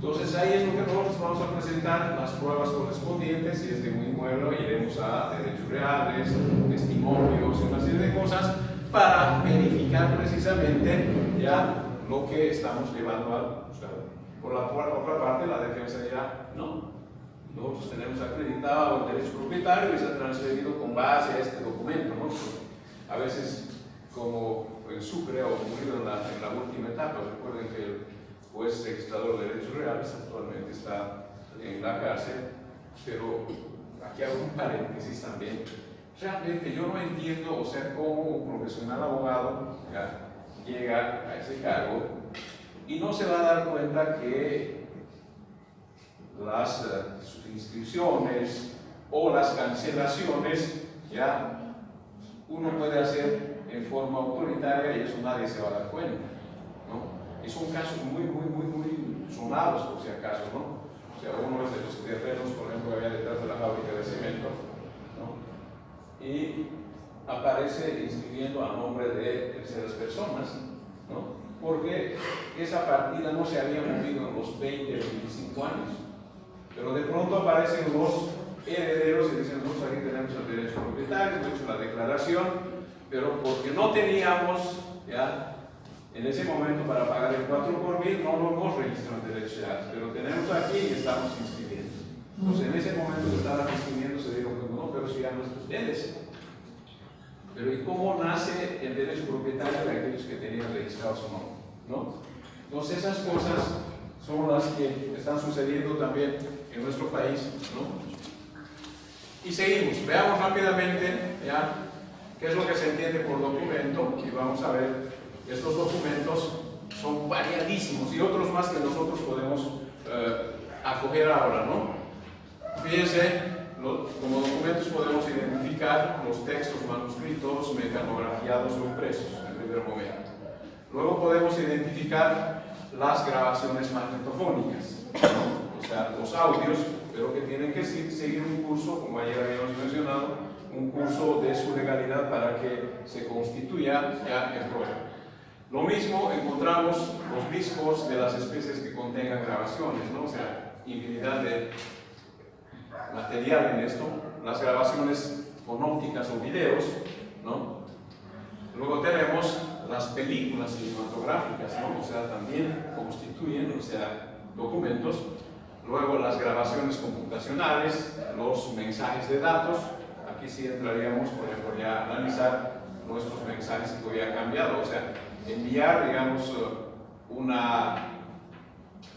Entonces ahí es lo que nosotros vamos a presentar las pruebas correspondientes. Si es de un inmueble, iremos a derechos reales, testimonios y una serie de cosas para verificar precisamente ya lo que estamos llevando al juzgado. Por la otra parte, la defensa dirá, no, nosotros tenemos acreditado el derecho propietario y se ha transferido con base a este documento, ¿no? A veces, como en Sucre ha ocurrido en la última etapa, recuerden que el juez registrador de derechos reales actualmente está en la cárcel, pero aquí hago un paréntesis también. Realmente yo no entiendo, o sea, cómo un profesional abogado llega a ese cargo y no se va a dar cuenta que las inscripciones o las cancelaciones ya uno puede hacer en forma autoritaria y eso nadie se va a dar cuenta, ¿no? Y son casos muy sonados, por si acaso, ¿no? O sea, uno es de los terrenos, por ejemplo, que había detrás de la fábrica de cemento, ¿no? Y aparece inscribiendo a nombre de terceras personas, ¿no? Porque esa partida no se había movido en los 20 o 25 años. Pero de pronto aparecen los herederos y dicen, nosotros aquí tenemos el derecho propietario, hemos hecho la declaración, pero porque no teníamos ya en ese momento para pagar el 4 por mil, no lo hemos registrado en derechos reales, pero tenemos aquí y estamos inscribiendo. Entonces en ese momento que estaban inscribiendo se dieron cuenta, no, pero si ya no es de ustedes. Pero ¿y cómo nace el derecho propietario de aquellos que tenían registrados o no? Entonces esas cosas son las que están sucediendo también en nuestro país, ¿no? Y seguimos, veamos rápidamente ya qué es lo que se entiende por documento y vamos a ver, estos documentos son variadísimos y otros más que nosotros podemos acoger ahora, ¿no? Fíjense, como documentos podemos identificar los textos manuscritos, mecanografiados o impresos en primer momento. Luego podemos identificar las grabaciones magnetofónicas, ¿no? O sea, los audios, pero que tienen que seguir un curso, como ayer habíamos mencionado, un curso de su legalidad para que se constituya ya en prueba. Lo mismo encontramos los discos de las especies que contengan grabaciones, ¿no? O sea, infinidad de material en esto, las grabaciones fonópticas o videos, ¿no? Luego tenemos las películas cinematográficas, ¿no? O sea, también constituyen, o sea, documentos. Luego las grabaciones computacionales, los mensajes de datos. Aquí sí entraríamos, por ejemplo, ya a analizar nuestros mensajes que hoy han cambiado, o sea, enviar, digamos,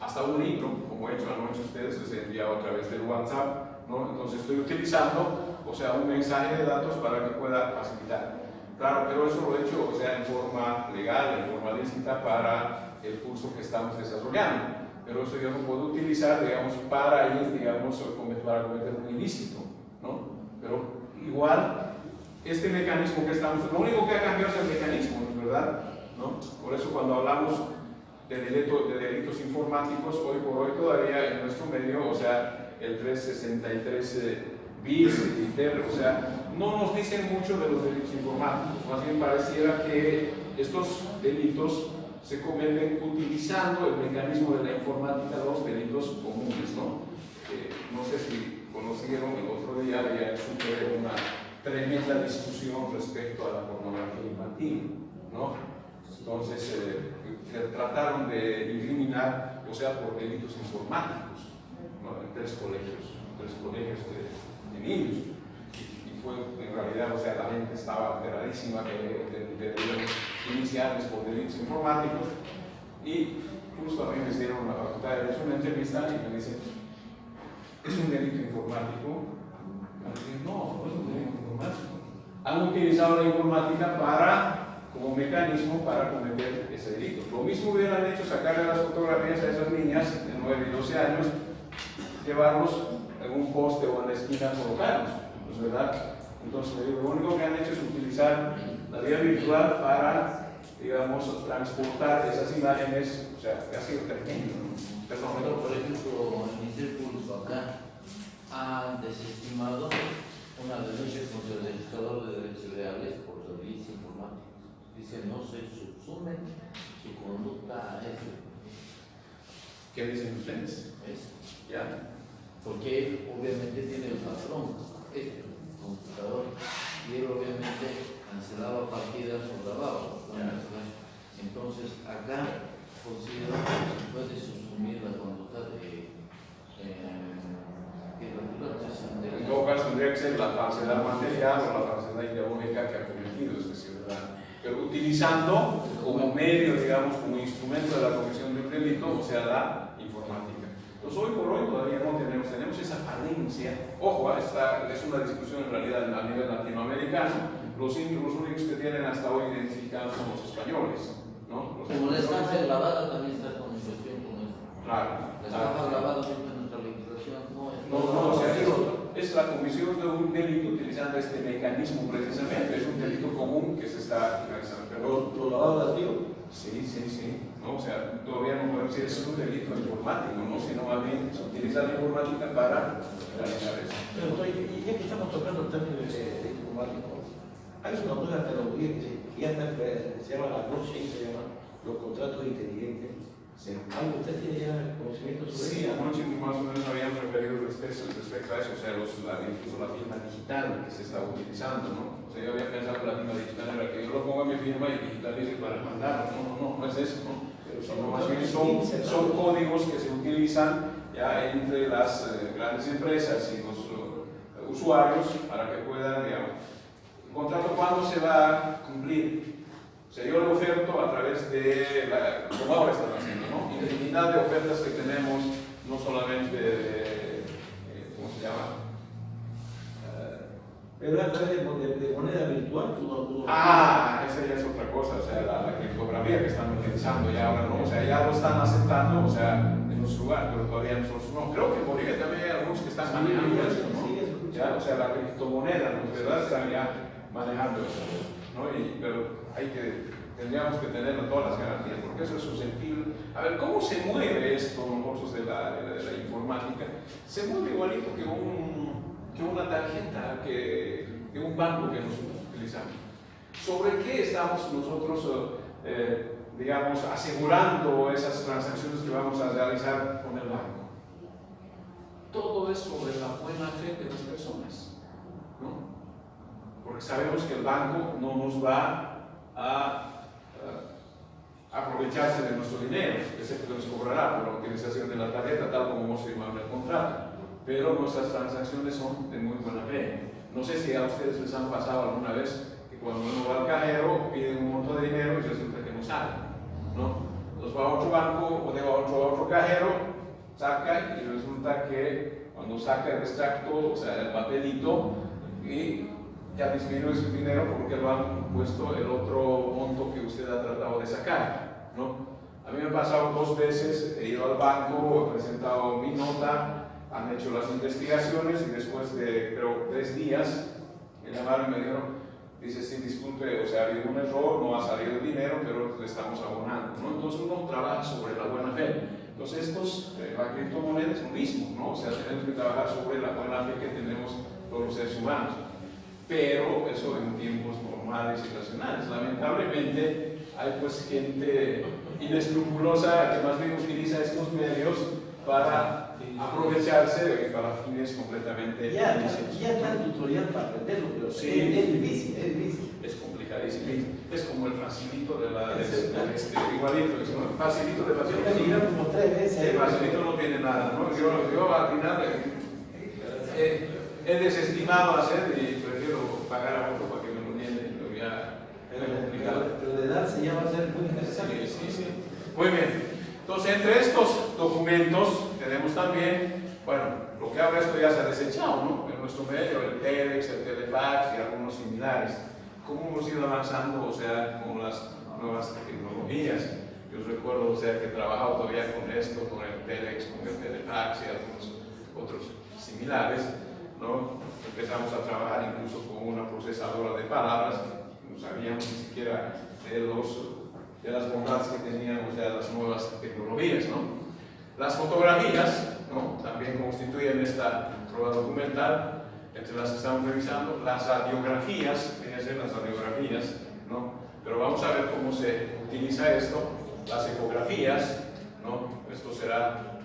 hasta un libro, como he hecho anoche ustedes, les he enviado a través del WhatsApp, ¿no? Entonces estoy utilizando, o sea, un mensaje de datos para que pueda facilitar. Claro, pero eso lo he hecho, o sea, en forma legal, en forma lícita para el curso que estamos desarrollando. Pero eso yo no puedo utilizar, digamos, para ir, digamos, para cometer un ilícito, ¿no? Pero igual, este mecanismo que estamos, lo único que ha cambiado es el mecanismo, ¿no es verdad? ¿No? Por eso cuando hablamos de delitos informáticos, hoy por hoy todavía en nuestro medio, o sea, el 363 bis, o sea, no nos dicen mucho de los delitos informáticos, más bien pareciera que estos delitos se cometen utilizando el mecanismo de la informática, los delitos comunes, ¿no? No sé si conocieron, el otro día había sucedido una tremenda discusión respecto a la pornografía infantil, ¿no? Entonces, trataron de eliminar, o sea, por delitos informáticos, ¿no? En tres colegios de niños. Y fue, en realidad, o sea, la gente estaba alteradísima que debían iniciarles por delitos informáticos. Y justo a mí me hicieron la facultad de Derecho una entrevista y me dicen, ¿es un delito informático? No, no es un delito informático. Han utilizado la informática como mecanismo para cometer ese delito. Lo mismo hubieran hecho sacarle las fotografías a esas niñas de 9 y 12 años, llevarlos en un poste o en la esquina, colocarlos, ¿no es verdad? Entonces, lo único que han hecho es utilizar la vía virtual para, digamos, transportar esas imágenes, o sea, ha sido tremendo, ¿no? Perdón, por ejemplo, en mi círculo acá han desestimado una denuncia contra el registrador de derechos reales por delitos informáticos. Dice, no se subsume su conducta a eso. ¿Qué dicen ustedes? Eso. ¿Ya? Porque él obviamente tiene el patrón, el computador, y él obviamente cancelaba partidas o grababa. ¿No? Entonces acá considero que se puede subsumir la conducta de En todo caso tendría que ser la falsedad material o la falsedad ideológica que ha cometido este ciudadano. Pero utilizando como medio, digamos, como instrumento de la comisión de un delito, o sea, la informática. Entonces, hoy por hoy todavía no tenemos esa falencia. Ojo, esta es una discusión en realidad a nivel latinoamericano. Los únicos que tienen hasta hoy identificados son los españoles, ¿no? Como la estafa grabada también está con cuestión con esto. Claro. La estafa grabada dentro de nuestra legislación No, o sea, es la comisión de un delito utilizando este mecanismo precisamente. Es un delito común que se está realizando. Pero ¿Lo lavado de activo? sí. ¿No? O sea, todavía no podemos decir que es un delito informático, ¿no? Sino más bien se utiliza la informática para realizar eso. Pero ya que estamos tocando el término de informático, hay una nueva tecnología que ya está, se llama la blockchain, se llama los contratos inteligentes. ¿Algo usted tiene ya conocimiento sobre Sí, eso? anoche más o menos habíamos referido respecto a eso, o sea, incluso la firma digital que se está utilizando, ¿no? O sea, yo había pensado que la firma digital era que yo lo ponga mi firma y digitalice para mandarlo. No es eso, ¿no? Sino más bien son códigos que se utilizan ya entre las grandes empresas y los usuarios para que puedan, digamos, el contrato cuándo se va a cumplir. O sea, yo lo oferto a través de, como ahora están haciendo, ¿no? Infinidad de ofertas que tenemos, no solamente de, ¿cómo se llama? Pero a través de moneda virtual, Esa ya es otra cosa, o sea, la criptografía que están utilizando ya ahora, ¿no? O sea, ya lo están aceptando, o sea, en los lugares, pero todavía nosotros no. Creo que en Bolivia también hay algunos que están manejando eso, ¿no? Ya, o sea, la criptomoneda, ¿no? ¿Verdad? Están ya manejando eso, ¿no? Pero tendríamos que tener todas las garantías, porque eso es susceptible. A ver, ¿cómo se mueve esto nosotros de la informática? Se mueve igualito que una tarjeta, que un banco que nosotros utilizamos. ¿Sobre qué estamos nosotros, digamos, asegurando esas transacciones que vamos a realizar con el banco? Todo es sobre la buena fe de las personas, ¿no? Porque sabemos que el banco no nos va a aprovecharse de nuestro dinero, que nos cobrará por la utilización de la tarjeta, tal como hemos firmado en el contrato. Pero nuestras transacciones son de muy buena fe. No sé si a ustedes les han pasado alguna vez que cuando uno va al cajero piden un monto de dinero y resulta que no sale, ¿no? Entonces va a otro banco o a otro cajero, saca y resulta que cuando saca el extracto, o sea, el papelito, y ya disminuye su dinero porque lo han puesto el otro monto que usted ha tratado de sacar, ¿no? A mí me ha pasado 2 veces, he ido al banco, he presentado mi nota, han hecho las investigaciones y después de, creo, 3 días, me llamaron y me dijeron, dice, sí, disculpe, o sea, ha habido un error, no ha salido el dinero, pero le estamos abonando, ¿no? Entonces uno trabaja sobre la buena fe. Entonces la criptomoneda es lo mismo, ¿no? O sea, tenemos que trabajar sobre la buena fe que tenemos todos los seres humanos. Pero eso en tiempos normales y racionales. Lamentablemente hay pues gente inescrupulosa que más bien utiliza estos medios para aprovecharse para fines completamente ya ilícitos. está el tutorial para aprenderlo, pero Sí. es difícil. Es complicadísimo. Es como el facilito de igualito, es un facilito de Yo facilito. me miré como 3 veces. El facilito no tiene nada, ¿no? Yo al final he desestimado hacer y prefiero pagar a otro para que me lo llene, pero ya es complicado. Pero de darse ya va a ser muy interesante. Sí. Muy bien. Entonces, entre estos documentos tenemos también, bueno, lo que ahora esto ya se ha desechado, ¿no? En nuestro medio, el Telex, el Telefax y algunos similares. ¿Cómo hemos ido avanzando, o sea, con las nuevas tecnologías? Yo recuerdo, o sea, que he trabajado todavía con esto, con el Telex, con el Telefax y algunos otros similares, ¿no? Empezamos a trabajar incluso con una procesadora de palabras, no sabíamos ni siquiera de las bondades que tenían, o sea, las nuevas tecnologías, ¿no? Las fotografías, ¿no? También constituyen esta prueba documental, entre las que estamos revisando, las radiografías, ¿no? Pero vamos a ver cómo se utiliza esto, las ecografías, ¿no? Esto será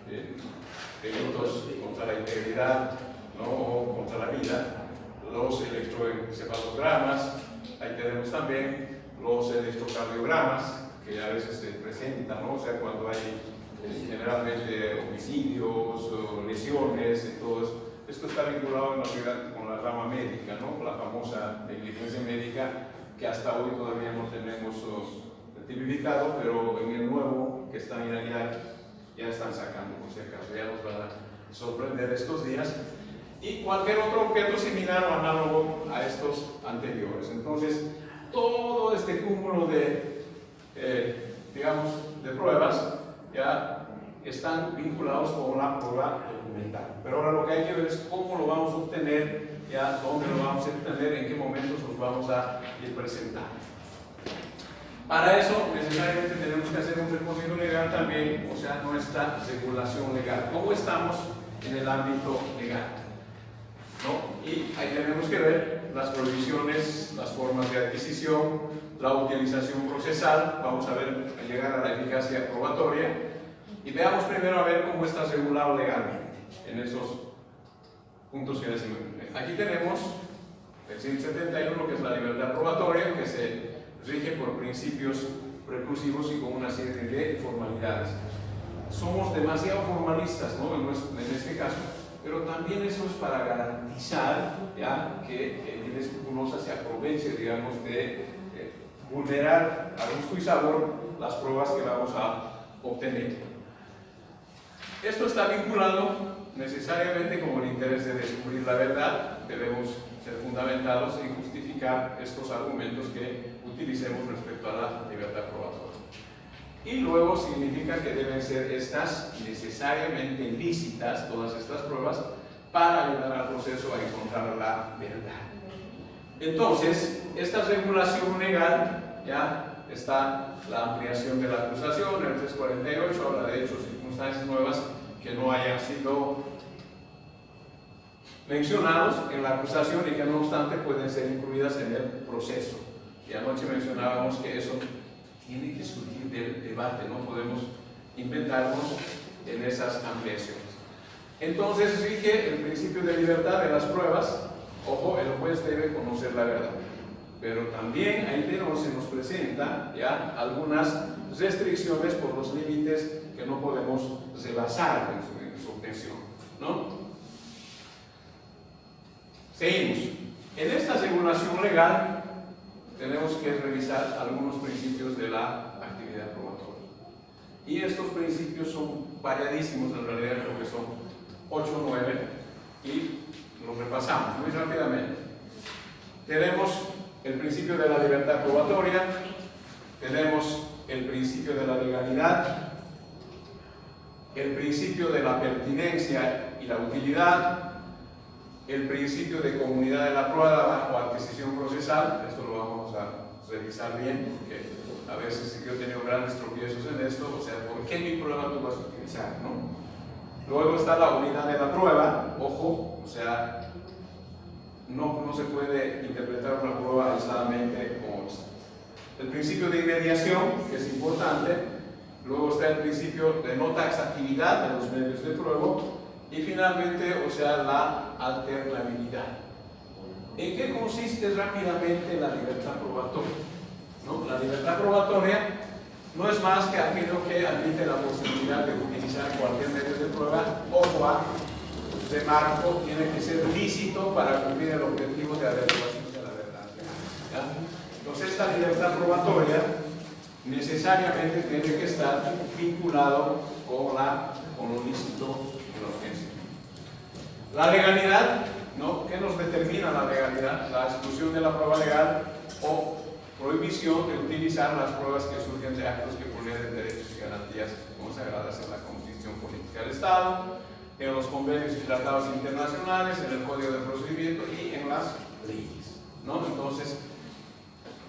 delitos contra la integridad, ¿no? O contra la vida, los electroencefalogramas, ahí tenemos también los electrocardiogramas, que a veces se presentan, ¿no? O sea, cuando hay generalmente homicidios o lesiones y todo eso. Esto está vinculado en realidad con la rama médica, ¿no? La famosa negligencia médica, que hasta hoy todavía no tenemos tipificado, pero en el nuevo que está en ya están sacando, por si acaso, ya nos van a sorprender estos días. Y cualquier otro objeto similar o análogo a estos anteriores. Entonces, todo este cúmulo de, digamos, de pruebas ya están vinculados con la prueba documental. Pero ahora lo que hay que ver es cómo lo vamos a obtener, ya dónde lo vamos a obtener, en qué momentos los vamos a ir presentando. Para eso necesariamente tenemos que hacer un recorrido legal también, o sea, nuestra regulación legal. ¿Cómo estamos en el ámbito legal? ¿No? Y ahí tenemos que ver las prohibiciones, las formas de adquisición, la utilización procesal. Vamos a ver, a llegar a la eficacia probatoria. Y veamos primero a ver cómo está regulado legalmente en esos puntos que decimos. Aquí tenemos el 171, que es la libertad probatoria, que se rige por principios preclusivos y con una serie de formalidades. Somos demasiado formalistas, ¿no? En este caso, pero también eso es para garantizar ya que el inescrupulosa se aproveche, digamos, de vulnerar a gusto y sabor las pruebas que vamos a obtener. Esto está vinculado necesariamente con el interés de descubrir la verdad. Debemos ser fundamentados en justificar estos argumentos que utilicemos respecto a la libertad probatoria. Y luego significa que deben ser estas necesariamente lícitas, todas estas pruebas, para ayudar al proceso a encontrar la verdad. Entonces, esta regulación legal, ya está la ampliación de la acusación, el 348 habla de hechos y circunstancias nuevas que no hayan sido mencionados en la acusación y que no obstante pueden ser incluidas en el proceso. Y anoche mencionábamos que eso tiene que surgir del debate, no podemos inventarnos en esas ampliaciones. Entonces rige el principio de libertad de las pruebas. Ojo, el juez debe conocer la verdad, pero también ahí se nos presenta ya algunas restricciones por los límites que no podemos rebasar en su obtención, ¿no? Seguimos. En esta regulación legal tenemos que revisar algunos principios de la actividad probatoria. Y estos principios son variadísimos, en realidad creo que son 8 o 9, y los repasamos muy rápidamente. Tenemos el principio de la libertad probatoria, tenemos el principio de la legalidad, el principio de la pertinencia y la utilidad, el principio de comunidad de la prueba o adquisición procesal. Esto lo vamos a revisar bien, porque a veces yo he tenido grandes tropiezos en esto, o sea, ¿por qué mi prueba tú vas a utilizar, no? Luego está la unidad de la prueba, ojo, o sea, no se puede interpretar una prueba aisladamente como esta. El principio de inmediación, que es importante. Luego está el principio de no taxatividad de los medios de prueba. Y finalmente, o sea, la alternabilidad. ¿En qué consiste rápidamente la libertad probatoria? ¿No? La libertad probatoria no es más que aquello que admite la posibilidad de utilizar cualquier medio de prueba o cual de marco tiene que ser lícito para cumplir el objetivo de averiguación de la verdad. ¿Ya? Entonces, esta libertad probatoria necesariamente tiene que estar vinculado con lo lícito y la urgencia. La legalidad, ¿no? ¿Qué nos determina la legalidad? La exclusión de la prueba legal o prohibición de utilizar las pruebas que surgen de actos que vulneren derechos y garantías consagradas en la Constitución Política del Estado, en los convenios y tratados internacionales, en el Código de Procedimiento y en las leyes, ¿no? Entonces,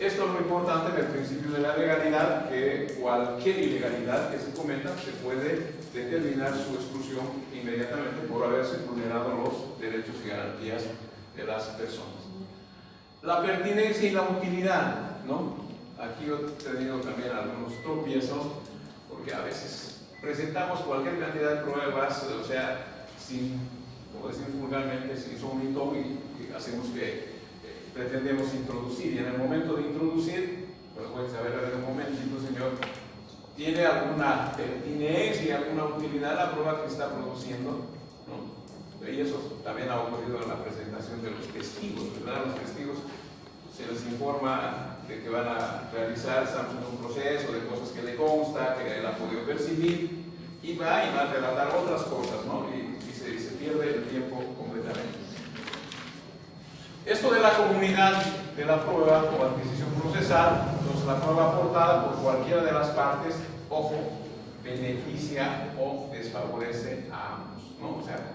esto es lo importante del principio de la legalidad, que cualquier ilegalidad que se cometa se puede determinar su exclusión inmediatamente por haberse vulnerado los derechos y garantías de las personas. La pertinencia y la utilidad, ¿no? Aquí yo he tenido también algunos tropiezos, porque a veces presentamos cualquier cantidad de pruebas, o sea, sin, como decimos vulgarmente, sin son y hacemos que pretendemos introducir, y en el momento de introducir pero pueden saber en un momentito, señor, ¿tiene alguna pertinencia y alguna utilidad la prueba que está produciendo? ¿No? Y eso también ha ocurrido en la presentación de los testigos, ¿verdad? Los testigos se les informa de que van a realizar, estamos en un proceso de cosas que le consta, que él ha podido percibir, y va a relatar otras cosas, ¿no? Y se pierde el tiempo completamente. Esto de la comunidad de la prueba o adquisición procesal, entonces la prueba aportada por cualquiera de las partes, ojo, beneficia o desfavorece a ambos, ¿no? O sea,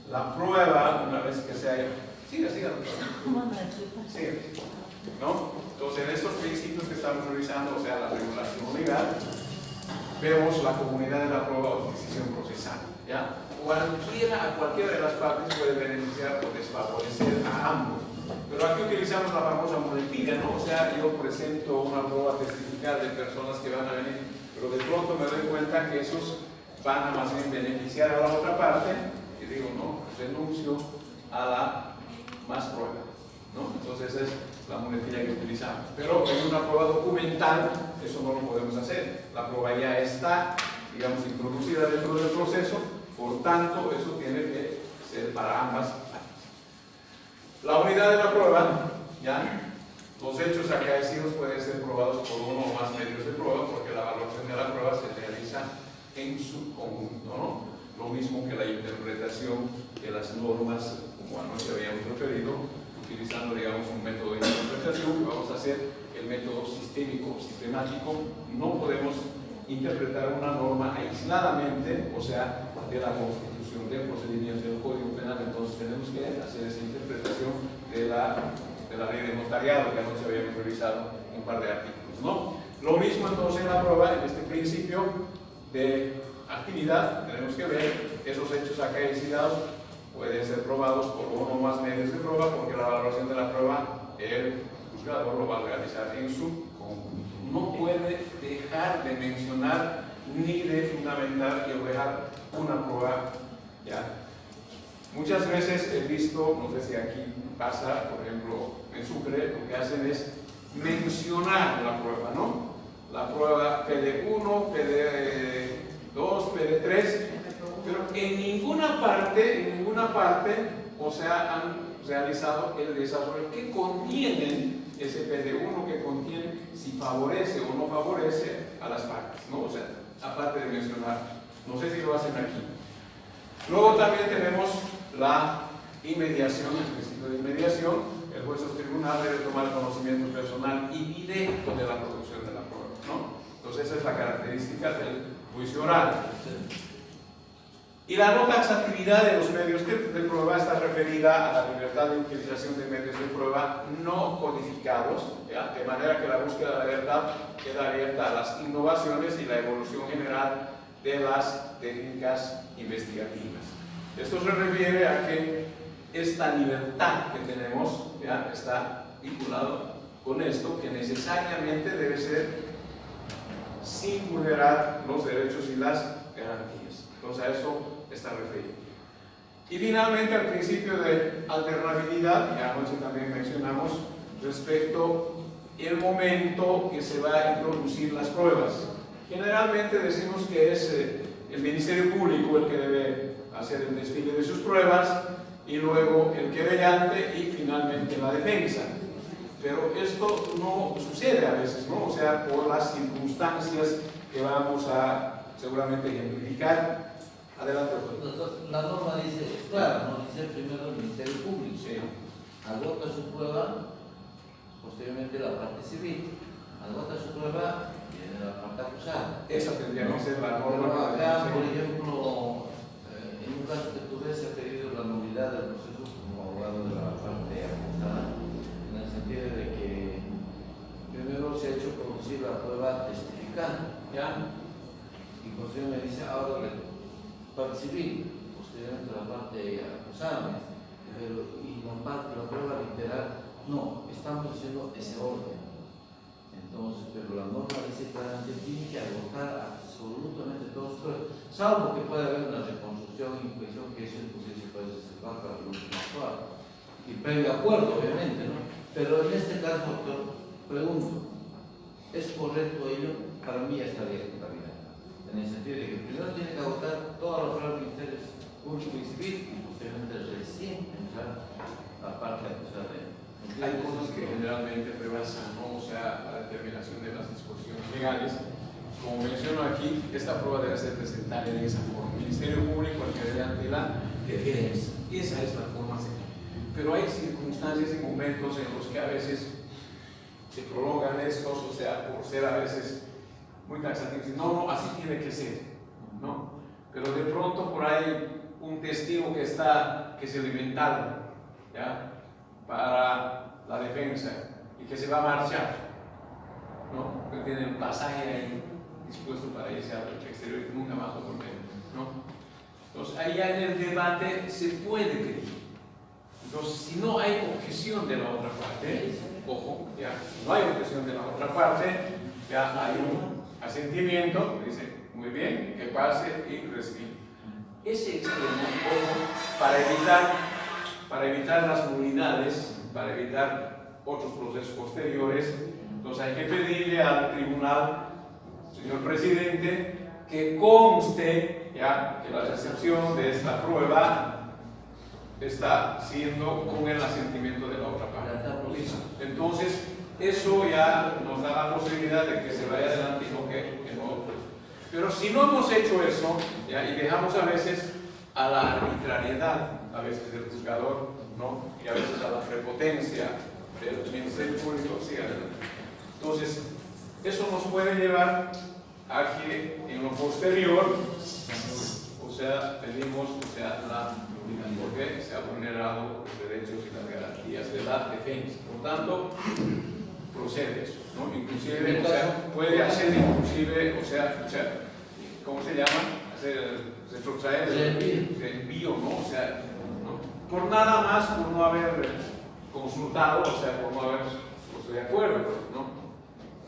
la prueba, una vez que se haya... Siga, doctor. Sí, ¿no? Entonces, en estos principios que estamos revisando, o sea, la regulación legal, vemos la comunidad de la prueba o adquisición procesal, ¿ya? Cualquiera de las partes puede beneficiar o desfavorecer a ambos. Pero aquí utilizamos la famosa muletilla, ¿no? O sea, yo presento una prueba testifical de personas que van a venir, pero de pronto me doy cuenta que esos van a más bien beneficiar a la otra parte, y digo, no, renuncio a la más prueba, ¿no? Entonces esa es la muletilla que utilizamos. Pero en una prueba documental, eso no lo podemos hacer. La prueba ya está, digamos, introducida dentro del proceso, por tanto, eso tiene que ser para ambas partes. La unidad de la prueba, ¿ya? Los hechos acaecidos pueden ser probados por uno o más medios de prueba, porque la valoración de la prueba se realiza en su conjunto, ¿no? Lo mismo que la interpretación de las normas, como anoche habíamos referido, utilizando, digamos, un método de interpretación que vamos a hacer, el método sistémico, sistemático. No podemos interpretar una norma aisladamente, o sea, de la Constitución, del procedimiento del Código Penal. Entonces tenemos que hacer esa interpretación de la ley de notariado que anoche habíamos revisado un par de artículos, ¿no? Lo mismo entonces en la prueba, en este principio de actividad, tenemos que ver esos hechos acaecidos pueden ser probados por uno o más medios de prueba, porque la valoración de la prueba el juzgador lo va a realizar en su conjunto. No puede dejar de mencionar ni de fundamentar y dejar una prueba, ¿ya? Muchas veces he visto, no sé si aquí pasa, por ejemplo, en Sucre, lo que hacen es mencionar la prueba, ¿no? La prueba PD1, PD2, PD3, pero en ninguna parte, o sea, han realizado el desarrollo que contienen ese PD1, que contiene si favorece o no favorece a las partes, ¿no? O sea, aparte de mencionar, no sé si lo hacen aquí. Luego también tenemos la inmediación, el principio de inmediación. El juez o tribunal debe tomar conocimiento personal y directo de la producción de la prueba, ¿no? Entonces esa es la característica del juicio oral. Y la no taxatividad de los medios de prueba está referida a la libertad de utilización de medios de prueba no codificados, ¿ya? De manera que la búsqueda de la verdad queda abierta a las innovaciones y la evolución general de las técnicas investigativas. Esto se refiere a que esta libertad que tenemos, ¿ya? Está vinculado con esto, que necesariamente debe ser sin vulnerar los derechos y las garantías. Entonces a eso está referido. Y finalmente al principio de alternabilidad, ya anoche también mencionamos respecto al momento que se va a introducir las pruebas. Generalmente decimos que es el Ministerio Público el que debe hacer el desfile de sus pruebas, y luego el querellante y finalmente la defensa. Pero esto no sucede a veces, ¿no? O sea, por las circunstancias que vamos a seguramente ejemplificar. Adelante, doctor. La norma dice, claro, no dice primero el Ministerio Público. Sí. Agota su prueba, posteriormente la parte civil. Agota su prueba, viene la parte acusada. Esa tendría que ser la Pero norma. acá, por ejemplo, en un caso que tú ves, se ha pedido la nulidad del proceso como abogado de la parte acusada, en el sentido de que primero se ha hecho producir la prueba testificada, ¿ya? Y posteriormente dice, ahora la parte civil, posteriormente la parte acusada, pero y la prueba literal, no, estamos haciendo ese orden. Entonces, pero la norma dice claramente tiene que agotar absolutamente todos los pruebas, salvo que pueda haber una reconstrucción y juicio, que eso entonces se puede reservar para el último actual y previo acuerdo, obviamente, ¿no? Pero en este caso, doctor, pregunto, ¿Es correcto ello? Para mí ya estaría contaminado. En el sentido de que primero tiene que agotar todas las pruebas ministerios público y civil y posteriormente recién empezar la parte de Hay cosas que generalmente prebasan, ¿no? O sea, la determinación de las disposiciones legales. Como menciono aquí, esta prueba debe ser presentada de esa forma. El Ministerio Público al que delante la defensa. Esa es la forma. Pero hay circunstancias y momentos en los que a veces se prolongan estos, o sea, por ser a veces muy taxativos. No, así tiene que ser, ¿no? Pero de pronto por ahí un testigo que se lo inventaron, ¿ya? Para la defensa y que se va a marchar, ¿no? Que tiene un pasaje ahí dispuesto para irse al exterior y nunca más lo volvemos, ¿no? Entonces, ahí en el debate se puede pedir. Entonces, si no hay objeción de la otra parte, ojo, ya, si no hay objeción de la otra parte, ya hay un asentimiento, dice, muy bien, que pase y recibe. Ese extremo, ojo, para evitar las nulidades, para evitar otros procesos posteriores, entonces hay que pedirle al tribunal, señor presidente, que conste ya que la recepción de esta prueba está siendo con el asentimiento de la otra parte. ¿Listo? Entonces, eso ya nos da la posibilidad de que se vaya adelante y no que no. Pero si no hemos hecho eso, ¿ya? Y dejamos a veces a la arbitrariedad, a veces del juzgador, ¿no? Y a veces a la prepotencia del Ministerio Público, sí, adelante. Entonces, eso nos puede llevar a que en lo posterior, o sea, pedimos, o sea, la nulidad, porque se han vulnerado los derechos y las garantías de la defensa. Por tanto, procede eso, ¿no? Inclusive, o sea, puede hacer inclusive, o sea, ¿cómo se llama? Retrotraer el envío, ¿no? O sea, ¿no? Por nada más, por no haber consultado, o sea, por no haber puesto de acuerdo, ¿no?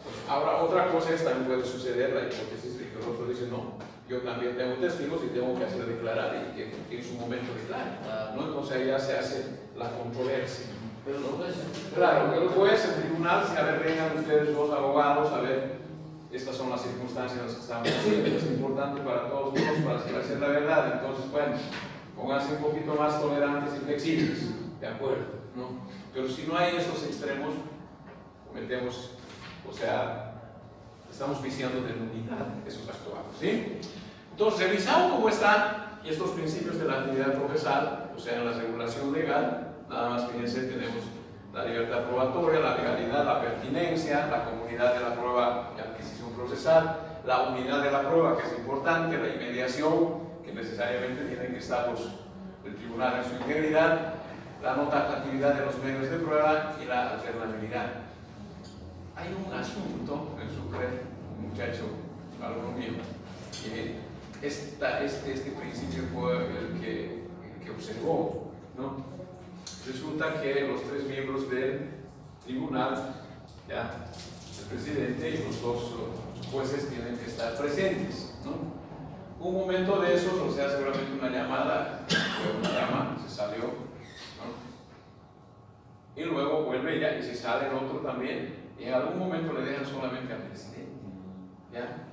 Pues ahora, otra cosa es, también puede suceder la hipótesis de que el otro dice, no, yo también tengo testigos y tengo que hacer declarar y que en su momento declare, ¿no? Entonces ahí ya se hace la controversia. Pero no puede ser. Claro, el juez, el tribunal, si a ver, vengan ustedes los abogados, a ver, estas son las circunstancias en las que estamos haciendo, es importante para todos nosotros, para esclarecer la verdad, entonces, bueno, pónganse un poquito más tolerantes y flexibles, de acuerdo, ¿no? Pero si no hay esos extremos, cometemos, o sea, estamos viciando de nulidad esos actuados, ¿sí? Entonces, revisado cómo están estos principios de la actividad procesal, o sea, en la regulación legal, nada más fíjense, tenemos la libertad probatoria, la legalidad, la pertinencia, la comunidad de la prueba y adquisición procesal, la unidad de la prueba, que es importante, la inmediación, que necesariamente tienen que estar el tribunal en su integridad, la no taxatividad de los medios de prueba y la alternabilidad. Hay un asunto en su red, un muchacho, un alumno mío, que este principio fue el que observó, ¿no? Resulta que los tres miembros del tribunal, ya, el presidente y los dos jueces tienen que estar presentes, ¿no? Un momento de esos, o sea, seguramente una llamada, fue una llama, se salió, ¿no? Y luego vuelve ya y se sale el otro también, y en algún momento le dejan solamente al presidente, ¿ya?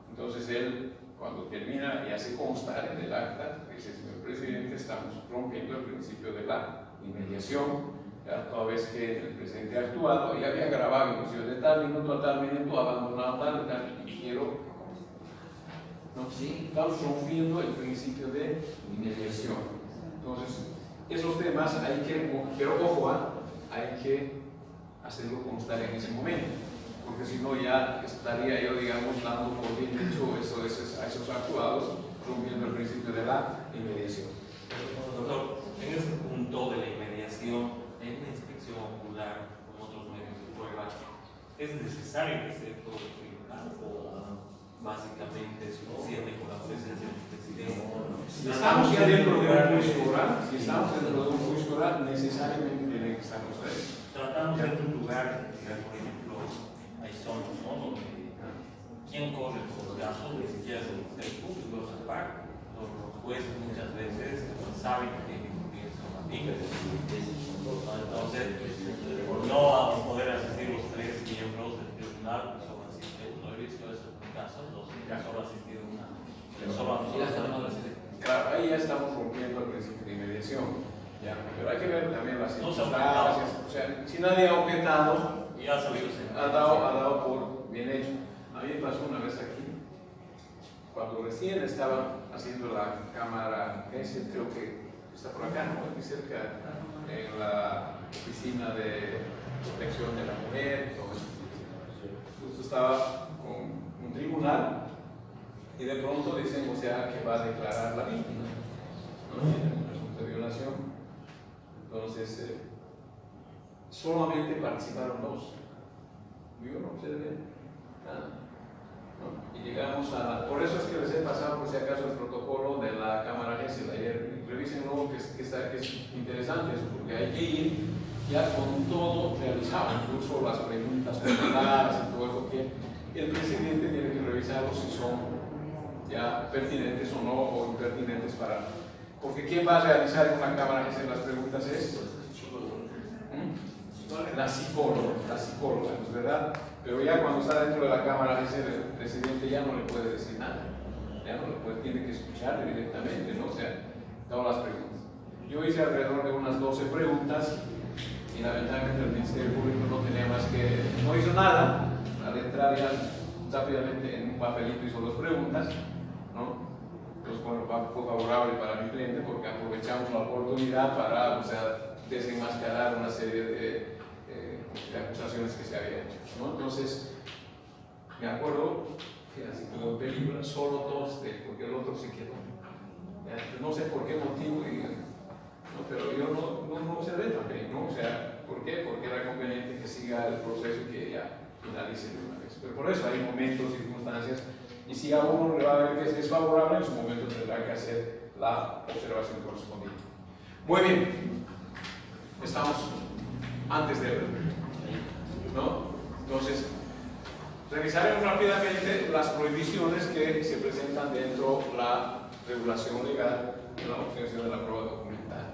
Entonces él, cuando termina y hace constar en el acta, dice, señor presidente, estamos rompiendo el principio de la inmediación, ya, toda vez que el presidente ha actuado y había grabado inclusive de tal minuto a tal minuto, abandonado tal, y quiero, ¿no? Sí, estamos rompiendo el principio de inmediación. Entonces, esos temas hay que, pero ojo, hay que hacerlo constar en ese momento, porque si no ya estaría yo, digamos, dando por bien hecho a esos actuados, rompiendo el principio de la inmediación. Doctor, en este punto de la inmediación, en la inspección ocular con otros medios de prueba, ¿es necesario que esté todo el tribunal o básicamente es suficiente con la presencia del presidente? Si estamos ya dentro de un juicio oral, necesariamente tienen que estar ustedes. Tratamos de un lugar, por ejemplo, hay zonas, ¿no? Donde quien corre por los gastos ni siquiera es el Ministerio Público, esa parte. Los jueces muchas veces saben que son amigas. Entonces, no vamos a poder asistir los tres miembros del tribunal celular solo asiste uno. He visto eso en casos donde Ya. solo ha asistido una. Solo asiste. Claro, ahí ya estamos rompiendo el principio de inmediación, ¿ya? Pero hay que ver también las No se ha circunstancias. O sea, si nadie ha objetado, Ya salió ha dado por bien hecho. A mí me pasó una vez aquí, cuando recién estaba haciendo la cámara, ese creo que está por acá, ¿no? Aquí cerca, en la oficina de protección de la mujer, todo eso. Justo estaba con un tribunal y de pronto dicen, o sea, que va a declarar la víctima, ¿no? En un asunto de violación. Entonces, solamente participaron dos. Yo no observé nada. ¿No? Y llegamos a. Por eso es que les he pasado, por si acaso, el protocolo de la Cámara Gesell. Ayer revísenlo, que es interesante eso, porque hay que ir ya con todo realizado, incluso las preguntas formuladas y todo eso, que el presidente tiene que revisarlo si son ya pertinentes o no, o impertinentes para. Porque quien va a realizar en una Cámara Gesell las preguntas es la psicóloga, ¿no es verdad? Pero ya cuando está dentro de la Cámara Gesell, el presidente ya no le puede decir nada, ya no le puede, tiene que escucharle directamente, ¿no? O sea, todas las preguntas. Yo hice alrededor de unas 12 preguntas y lamentablemente el Ministerio Público no tenía más que, no hizo nada, al entrar ya rápidamente en un papelito hizo 2 preguntas, ¿no? Entonces, bueno, fue favorable para mi cliente porque aprovechamos la oportunidad para, o sea, desenmascarar una serie de acusaciones que se habían hecho, ¿no? Entonces, me acuerdo que así como en película, solo 2 porque el otro se quedó. No sé por qué motivo, ¿no? Pero yo no observé también, ¿no? O sea, ¿por qué? Porque era conveniente que siga el proceso y que ya finalice de una vez. Pero por eso hay momentos, circunstancias, y si a uno le va a ver que es desfavorable, en su momento tendrá que hacer la observación correspondiente. Muy bien, estamos antes de ver, ¿no? Entonces, revisaremos rápidamente las prohibiciones que se presentan dentro de la regulación legal de la obtención de la prueba documental.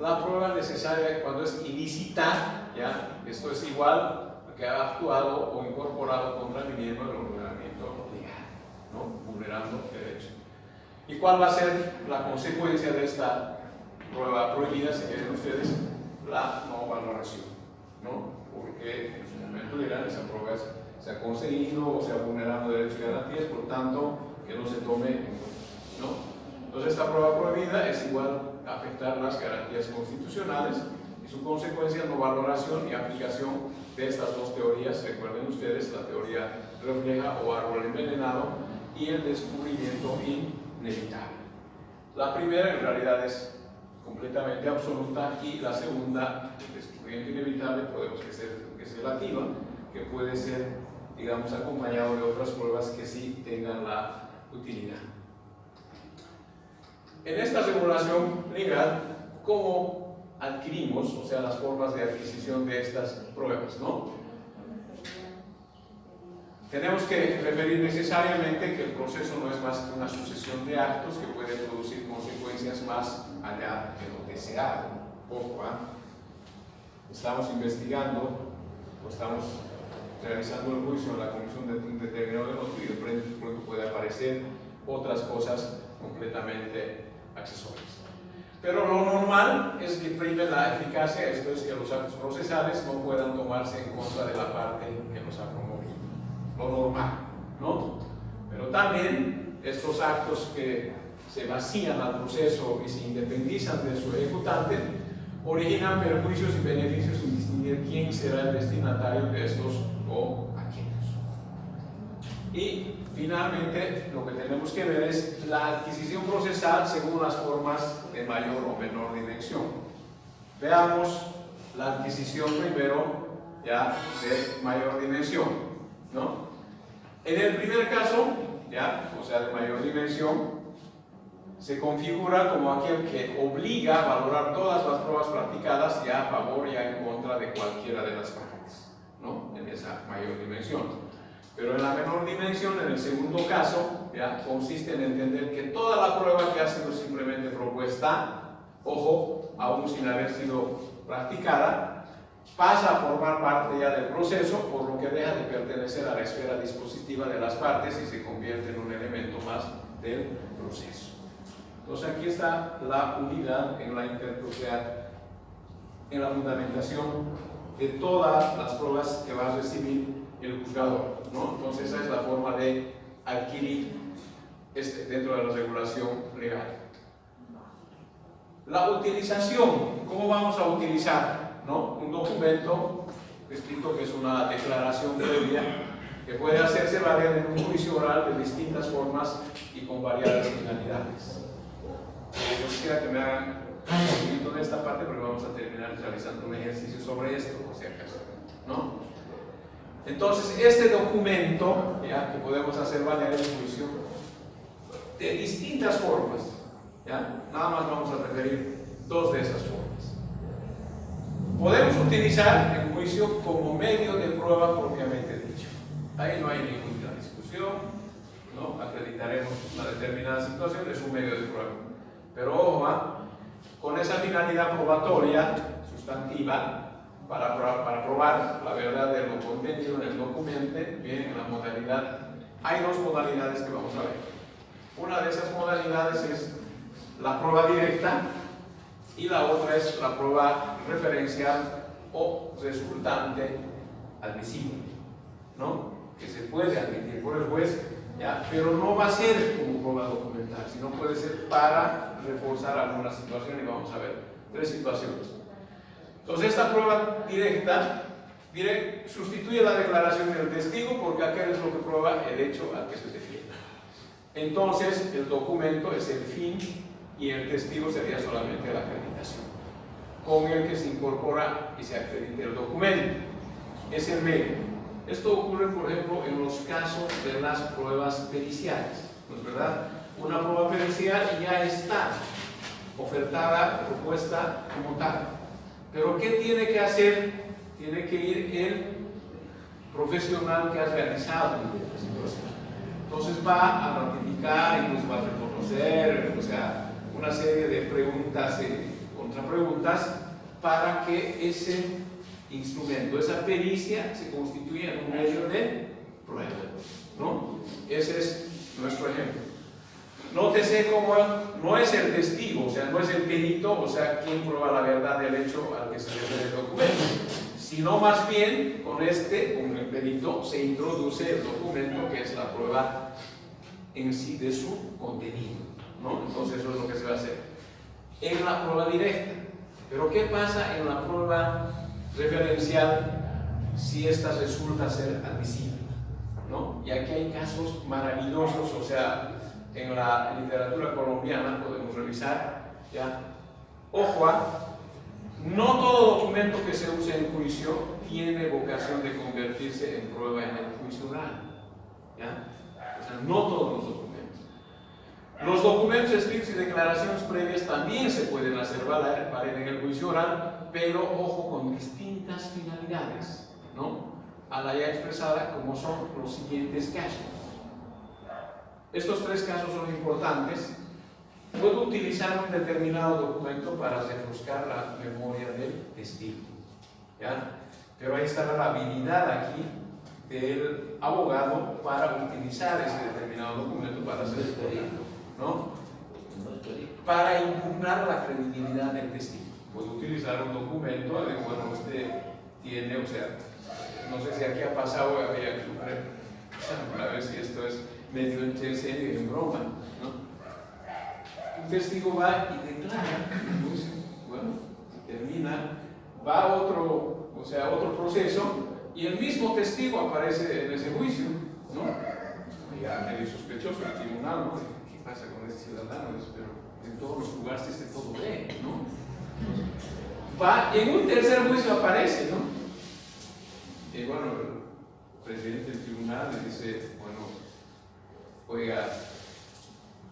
La prueba necesaria cuando es ilícita, ¿ya? Esto es igual a que ha actuado o incorporado contra el miembro del ordenamiento legal, ¿no? Vulnerando derechos. ¿Y cuál va a ser la consecuencia de esta prueba prohibida, si quieren ustedes? La no valoración, ¿no? Porque en su momento dirán, esa prueba se ha conseguido o se ha vulnerado derechos y garantías, por tanto, que no se tome en cuenta, ¿no? Entonces, esta prueba prohibida es igual a afectar las garantías constitucionales y su consecuencia no valoración y aplicación de estas 2 teorías. Recuerden ustedes, la teoría refleja o árbol envenenado y el descubrimiento inevitable. La primera en realidad es completamente absoluta y la segunda, el descubrimiento inevitable, podemos que es relativa, que puede ser, digamos, acompañado de otras pruebas que sí tengan la utilidad. En esta regulación legal, ¿cómo adquirimos, o sea, las formas de adquisición de estas pruebas, ¿no? Tenemos que referir necesariamente que el proceso no es más que una sucesión de actos que puede producir consecuencias más allá de lo deseado. Ojo, estamos investigando o estamos realizando el juicio en la comisión de un determinado delito y de pronto puede aparecer otras cosas completamente accesorias. Pero lo normal es que prime la eficacia, esto es que los actos procesales no puedan tomarse en contra de la parte que los ha promovido. Lo normal, ¿no? Pero también estos actos que se vacían al proceso y se independizan de su ejecutante originan perjuicios y beneficios sin distinguir quién será el destinatario de estos o aquellos. Y finalmente lo que tenemos que ver es la adquisición procesal según las formas de mayor o menor dimensión. Veamos la adquisición primero ya de mayor dimensión, ¿no? En el primer caso, ya, o sea de mayor dimensión, se configura como aquel que obliga a valorar todas las pruebas practicadas ya a favor y ya en contra de cualquiera de las partes, ¿no? En esa mayor dimensión. Pero en la menor dimensión, en el segundo caso, ya consiste en entender que toda la prueba que ha sido simplemente propuesta, ojo, aún sin haber sido practicada, pasa a formar parte ya del proceso, por lo que deja de pertenecer a la esfera dispositiva de las partes y se convierte en un elemento más del proceso. Entonces aquí está la unidad en la en la fundamentación de todas las pruebas que va a recibir el juzgador, ¿no? Entonces esa es la forma de adquirir dentro de la regulación legal. La utilización, ¿cómo vamos a utilizar, ¿no? Un documento escrito que es una declaración previa que puede hacerse valer en un juicio oral de distintas formas y con variadas finalidades. Yo quisiera que me hagan un poquito de esta parte porque vamos a terminar realizando un ejercicio sobre esto, por si acaso, ¿no? Entonces, este documento, ya, que podemos hacer valer en juicio de distintas formas, ¿ya? Nada más vamos a referir dos de esas formas. Podemos utilizar el juicio como medio de prueba propiamente dicho. Ahí no hay ninguna discusión, ¿no? Acreditaremos una determinada situación, es un medio de prueba. Pero ojo, con esa finalidad probatoria sustantiva, para probar la verdad de lo contenido en el documento, bien, en la modalidad, hay dos modalidades que vamos a ver. Una de esas modalidades es la prueba directa y la otra es la prueba referencial o resultante admisible, ¿no? Que se puede admitir por el juez, ¿ya? Pero no va a ser como prueba documental, sino puede ser para reforzar alguna situación y vamos a ver tres situaciones. Entonces esta prueba directa sustituye la declaración del testigo porque aquel es lo que prueba el hecho al que se defiende. Entonces el documento es el fin y el testigo sería solamente la acreditación, con el que se incorpora y se acredita el documento. Es el medio. Esto ocurre, por ejemplo, en los casos de las pruebas periciales, ¿no es verdad? Una prueba pericial ya está ofertada, propuesta como tal. Pero ¿qué tiene que hacer? Tiene que ir el profesional que ha realizado la situación. Entonces va a ratificar y nos va a reconocer, o sea, una serie de preguntas y contrapreguntas para que ese instrumento, esa pericia, se constituya en un medio de prueba, ¿no? Ese es nuestro ejemplo. Nótese cómo no es el testigo, o sea, no es el perito, o sea, quien prueba la verdad del hecho al que se refiere el documento, sino más bien con el perito, se introduce el documento, que es la prueba en sí de su contenido, ¿no? Entonces eso es lo que se va a hacer en la prueba directa. Pero ¿qué pasa en la prueba referencial si esta resulta ser admisible, ¿no? Y aquí hay casos maravillosos, o sea, en la literatura colombiana podemos revisar, ¿ya? Ojo, no todo documento que se use en juicio tiene vocación de convertirse en prueba en el juicio oral, ¿ya? O sea, no todos los documentos. Los documentos escritos y declaraciones previas también se pueden hacer valer en el juicio oral, pero ojo, con distintas finalidades, ¿no? A la ya expresada, como son los siguientes casos. Estos tres casos son importantes. Puedo utilizar un determinado documento para refrescar la memoria del testigo, ¿ya? Pero ahí estará la habilidad aquí del abogado para utilizar ese determinado documento para hacer el perito, ¿no? Para impugnar la credibilidad del testigo. Puedo utilizar un documento de, bueno, usted tiene, o sea, no sé si aquí ha pasado, había que sufrir, a ver si esto es medio en serio y en broma, ¿no? Un testigo va y declara, bueno, termina, va a otro proceso y el mismo testigo aparece en ese juicio, ¿no? Ya medio sospechoso el tribunal, ¿no? ¿Qué pasa con este ciudadano? Pero en todos los lugares todo ve, ¿no? Va y en un tercer juicio aparece, ¿no? Y bueno, el presidente del tribunal le dice, bueno, oiga,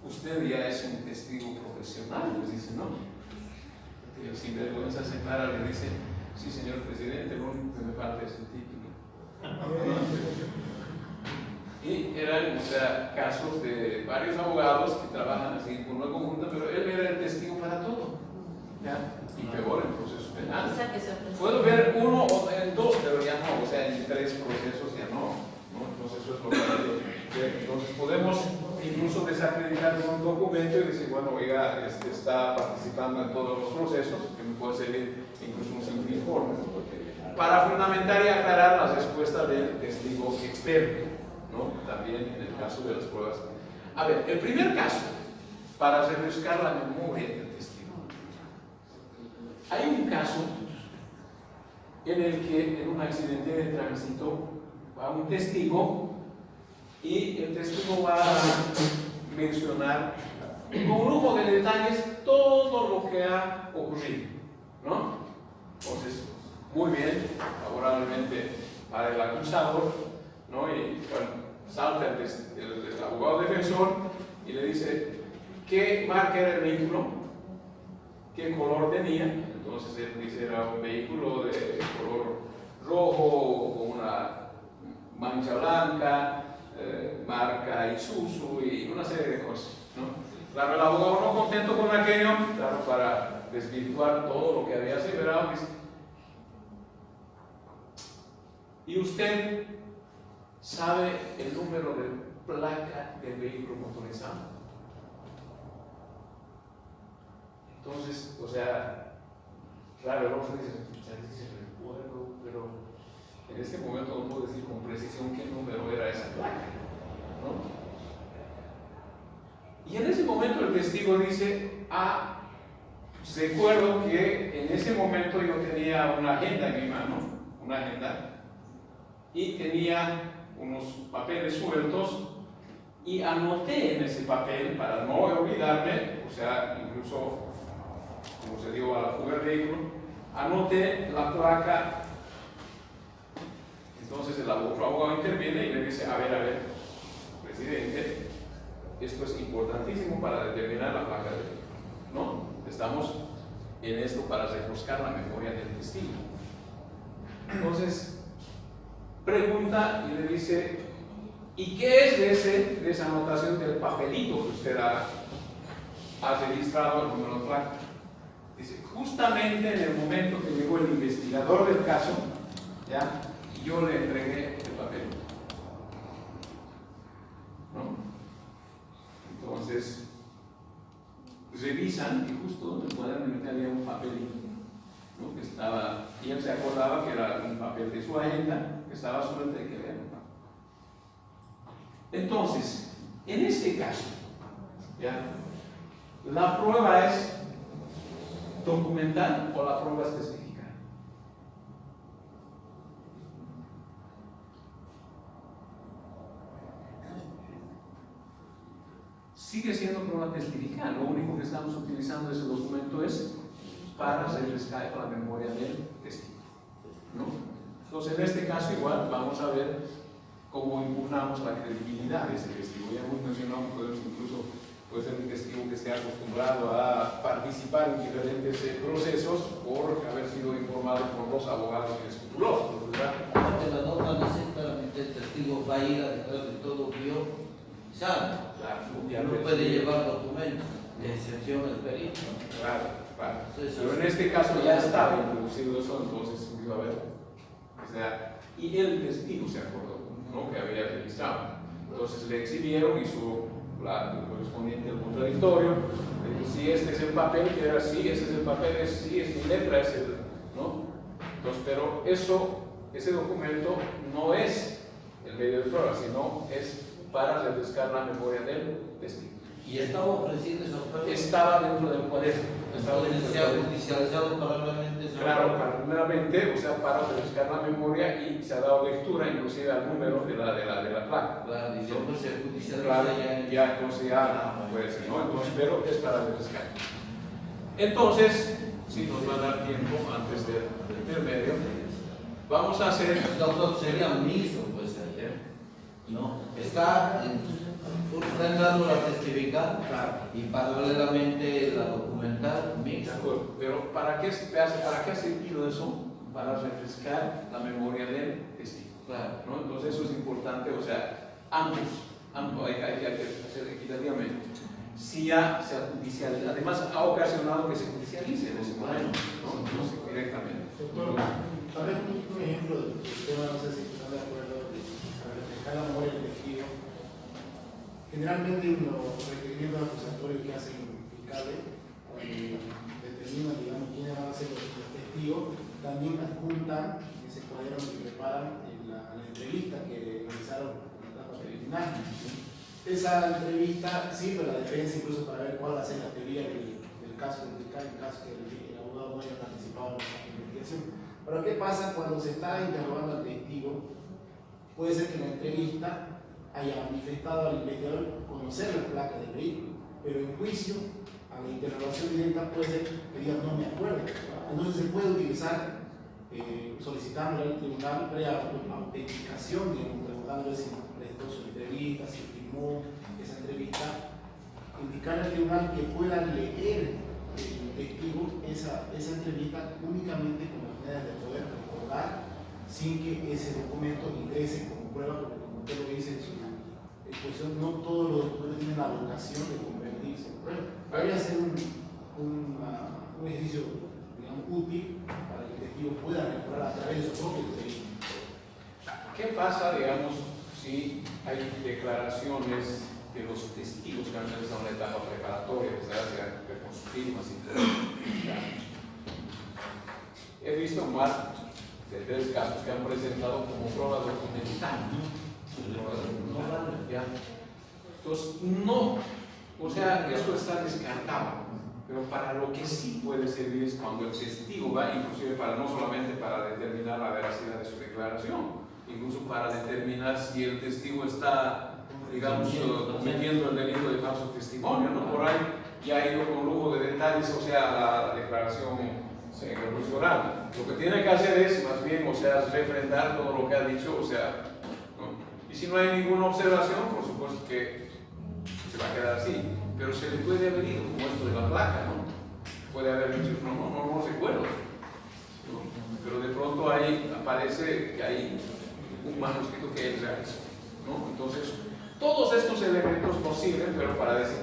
usted ya es un testigo profesional, les dice, ¿no? Y el sinvergüenza se para, le dice, sí, señor presidente, lo único que me falta es el título. Y eran, o sea, casos de varios abogados que trabajan así en forma conjunta, pero él era el testigo para todo, ¿ya? Y peor en procesos penales. Puedo ver uno documento y dice, bueno, oiga, está participando en todos los procesos, que me puede servir incluso un simple informe, para fundamentar y aclarar las respuestas del testigo experto, ¿no? También en el caso de las pruebas. A ver, el primer caso, para refrescar la memoria del testigo. Hay un caso en el que en un accidente de tránsito va un testigo y el testigo va a mencionar con lujo de detalles todo lo que ha ocurrido, ¿no? Entonces, muy bien, favorablemente para el acusador, ¿no? Y bueno, salta el abogado defensor y le dice qué marca era el vehículo, qué color tenía. Entonces él dice era un vehículo de color rojo con una mancha blanca, marca Isuzu y una serie de cosas, ¿no? Claro, el abogado no contento con aquello, claro, para desvirtuar todo lo que había aseverado, dice, ¿y usted sabe el número de placa del vehículo motorizado? Entonces, o sea, claro, el otro dice, recuerdo, pero en este momento no puedo decir con precisión qué número era esa placa, ¿no? Y en ese momento el testigo dice, recuerdo que en ese momento yo tenía una agenda en mi mano, una agenda, y tenía unos papeles sueltos y anoté en ese papel, para no olvidarme, o sea, incluso como se dio a la fuga del vehículo, anoté la placa. Entonces el otro abogado interviene y le dice, a ver, presidente, esto es importantísimo para determinar la placa del vehículo, ¿no? Estamos en esto para refrescar la memoria del testigo. Entonces pregunta y le dice, ¿y qué es de esa anotación del papelito que usted ha registrado el número de placa? Dice, justamente en el momento que llegó el investigador del caso, ¿ya? Yo le entregué el papelito, ¿no? Entonces revisan y justo en el cuaderno había un papelito, ¿no? Que estaba, y él se acordaba que era un papel de su agenda que estaba suelto y que ver. Entonces, en este caso, ¿ya? La prueba es documental o la prueba es testificar. Sigue siendo prueba testificar. Lo único que estamos utilizando ese documento es para refrescar la memoria del testigo, ¿no? Entonces, en este caso igual vamos a ver cómo impugnamos la credibilidad de ese testigo. Ya hemos mencionado que podemos incluso puede ser un testigo que esté acostumbrado a participar en diferentes procesos por haber sido informado por los abogados escrupulosos, ¿verdad? Aparte, la norma dice claramente el testigo va a ir a detrás de todo vio y sabe. Claro, no puede llevar documentos, de excepción el perito. Claro. Entonces, pero en este caso ya estaba introducido eso, entonces iba a ver. O sea, y el testigo se acordó, ¿no? Que había registrado. Entonces le exhibieron, hizo el correspondiente al contradictorio, si este es el papel, que era así, ese es el papel, sí, es mi letra, es el, ¿no? Entonces, pero ese documento no es el medio de prueba, sino es para refrescar la memoria del testigo. y estaba ofreciendo esa oferta. Estaba dentro del cuaderno. Estaba dentro del Se ha cuaderno. judicializado paralelamente. Claro, paralelamente, o sea, para refrescar la memoria y se ha dado lectura inclusive al número de la placa. Claro, y después se judicializa Claro, ya. ya, entonces ya puede ser, ¿no? Entonces, pero es para refrescar. Entonces, si nos va a dar tiempo antes del intermedio, vamos a hacer. Doctor, sería mixto, pues ayer. ¿No? Está dando la testificar y paralelamente la documental De mixto. acuerdo, pero ¿para qué ha servido eso? Para refrescar la memoria del testigo. Claro. ¿No? Entonces eso es importante, o sea, ambos hay que hacer equitativamente. Si ya se ha judicializado, además ha ocasionado que se judicialice en ese momento, ¿no? Entonces, directamente. Doctor, tal vez un ejemplo del tema, no sé si están de acuerdo, para reflejar la memoria del testigo. Generalmente los requerimientos acusatorios que hacen fiscales, determinan, digamos, quiénes van a ser los testigos, también adjuntan ese cuaderno que preparan en la entrevista que realizaron en la etapa preliminar. Esa entrevista sirve a la defensa incluso para ver cuál va a ser la teoría del caso del fiscal en caso que el abogado no haya participado en la investigación. Pero ¿qué pasa cuando se está interrogando al testigo? Puede ser que en la entrevista haya manifestado al investigador conocer las placas del vehículo, pero en juicio, a la interrogación directa puede ser que diga no me acuerdo. Entonces se puede utilizar solicitando al tribunal pre-autenticación, preguntándole si prestó su entrevista, si firmó esa entrevista, indicar al tribunal que pueda leer el testigo esa entrevista únicamente con las maneras de poder recordar sin que ese documento ingrese como prueba, porque como usted lo dice en su exposición, no todos los documentos tienen la vocación de convertirse en prueba. Podría ser un ejercicio, digamos, útil para que el testigo pueda recordar a través de su propio entrevista. ¿Qué pasa, digamos, si hay declaraciones de los testigos que han realizado una etapa preparatoria, que se hace con sus firmas y todo? He visto más de 3 casos que han presentado como prueba documental. Entonces, no, o sea, eso está descartado. Pero para lo que sí puede servir es cuando el testigo va, inclusive para no solamente para determinar la veracidad de su declaración, incluso para determinar si el testigo está, digamos, cometiendo el delito de falso testimonio, ¿no? Por ahí ya ha ido con lujo de detalles, o sea, la declaración en el juicio oral. Lo que tiene que hacer es, más bien, o sea, refrendar todo lo que ha dicho, o sea, ¿no? Y si no hay ninguna observación, por supuesto que se va a quedar así. Pero se le puede haber ido, como esto de la placa, ¿no? Puede haber dicho, no recuerdo, ¿no? Pero de pronto ahí aparece que hay un manuscrito que él realizó, ¿no? Entonces, todos estos elementos nos sirven, pero para decir,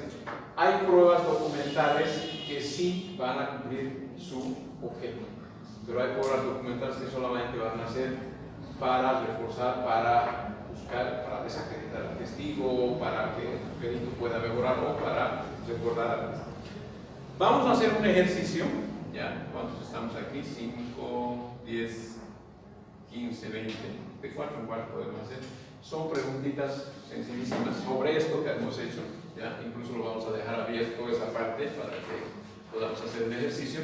hay pruebas documentales que sí van a cumplir su objeto, pero hay pruebas documentales que solamente van a ser para reforzar, para buscar, para desacreditar al testigo, para que el perito pueda mejorar o para recordar al testigo. Vamos a hacer un ejercicio, ¿ya? ¿Cuántos estamos aquí? 5, 10, 15, 20, de 4 en 4 podemos hacer. Son preguntitas sencillísimas sobre esto que hemos hecho, ¿ya? Incluso lo vamos a dejar abierto esa parte para que podamos hacer el ejercicio.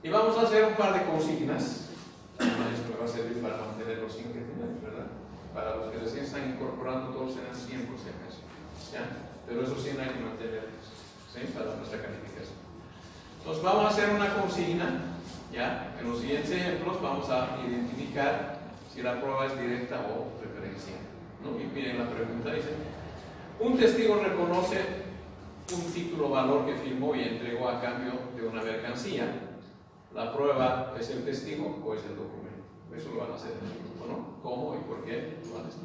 Y vamos a hacer un par de consignas. Esto me va a servir para mantener los ingredientes, ¿verdad? Para los que recién están incorporando, todos serán 100 por si acaso, ¿ya? Pero esos 100 hay que mantenerlos, ¿sí? Para nuestra calificación. Entonces vamos a hacer una consigna, ¿ya? En los siguientes ejemplos vamos a identificar si la prueba es directa o referencial, ¿no? Y miren la pregunta, dice: un testigo reconoce un título o valor que firmó y entregó a cambio de una mercancía. ¿La prueba es el testigo o es el documento? Eso lo van a hacer en el grupo, ¿no? ¿Cómo y por qué? Lo van a hacer.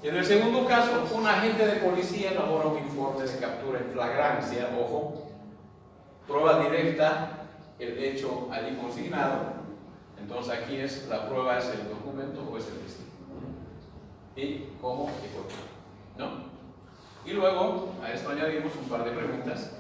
Y en el segundo caso, un agente de policía elabora un informe de captura en flagrancia, ojo, prueba directa, el hecho allí consignado. Entonces aquí es, la prueba es el documento o es el testigo. ¿Y cómo y por qué? ¿No? Y luego, a esto añadimos un par de preguntas.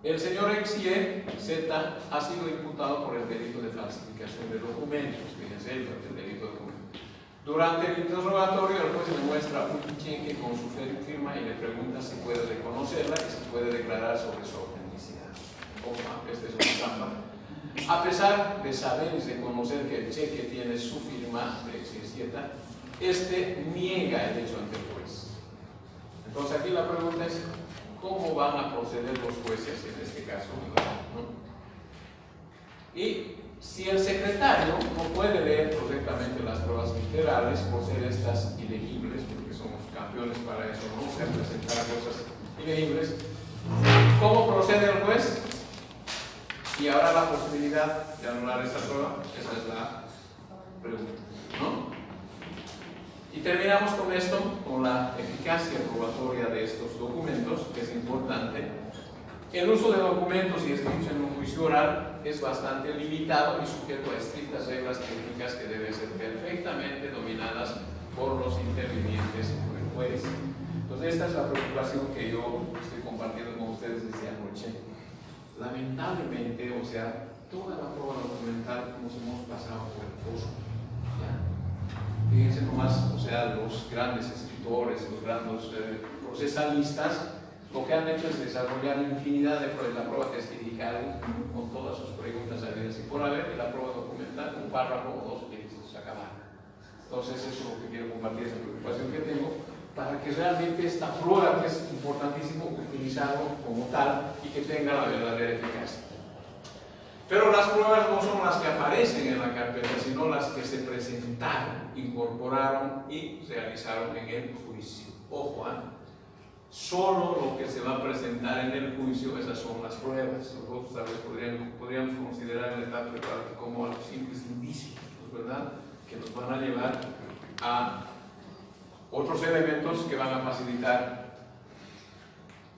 El señor X.Y. Z ha sido imputado por el delito de falsificación de documentos. Fíjense, el delito de documentos. Durante el interrogatorio, el juez le muestra un cheque con su firma y le pregunta si puede reconocerla y si puede declarar sobre su autenticidad. Opa, esta es una trampa. A pesar de saber y de conocer que el cheque tiene su firma de X.Y. Z, este niega el hecho ante el juez. Entonces aquí la pregunta es: ¿cómo van a proceder los jueces en este caso? ¿No? Y si el secretario no puede leer correctamente las pruebas literales por ser estas ilegibles, porque somos campeones para eso, ¿no? O sea, presentar cosas ilegibles, ¿cómo procede el juez? Y ahora la posibilidad de anular esta prueba, esa es la pregunta, ¿no? Y terminamos con esto, con la eficacia probatoria de estos documentos, que es importante. El uso de documentos y escritos en un juicio oral es bastante limitado y sujeto a estrictas reglas técnicas que deben ser perfectamente dominadas por los intervinientes o el juez. Entonces esta es la preocupación que yo estoy compartiendo con ustedes desde anoche. Lamentablemente, o sea, toda la prueba documental nos hemos pasado por el pozo. ¿Ya? Fíjense nomás, o sea, los grandes escritores, los grandes procesalistas, lo que han hecho es desarrollar infinidad de pruebas, la prueba testifical con todas sus preguntas habidas y por haber, y la prueba documental, un párrafo o dos que se acabaron. Entonces eso es lo que quiero compartir, esa preocupación que tengo, para que realmente esta prueba, que es importantísimo utilizarlo como tal y que tenga la verdadera eficacia. Pero las pruebas no son las que aparecen en la carpeta, sino las que se presentaron, incorporaron y realizaron en el juicio. Ojo, solo lo que se va a presentar en el juicio, esas son las pruebas. Nosotros tal vez podríamos considerar el estado de práctica como los simples indicios, ¿verdad?, que nos van a llevar a otros elementos que van a facilitar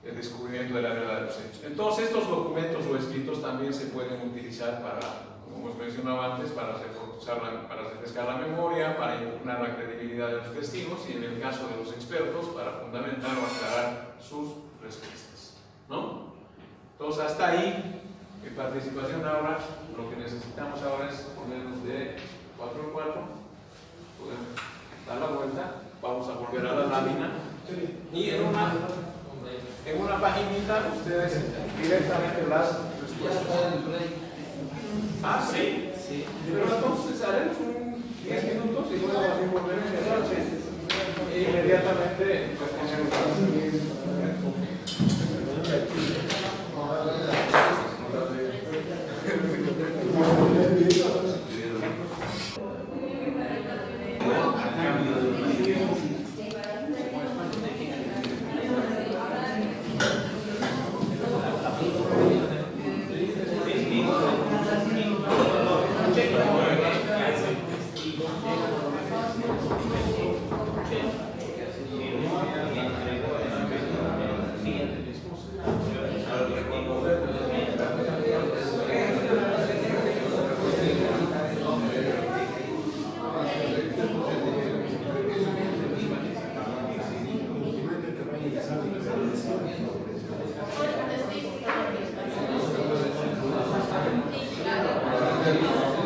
el descubrimiento de la verdad de los hechos. Entonces, estos documentos o escritos también se pueden utilizar para, como hemos mencionado antes, para refrescar la memoria, para impugnar la credibilidad de los testigos y, en el caso de los expertos, para fundamentar o aclarar sus respuestas, ¿no? Entonces, hasta ahí, mi participación ahora, lo que necesitamos ahora es ponernos de 4 en 4, podemos dar la vuelta, vamos a volver a la lámina y en una paginita ustedes directamente las respuestas. Ah, sí. Sí. Pero entonces haremos un 10 minutos y luego así volvemos a inmediatamente Gracias.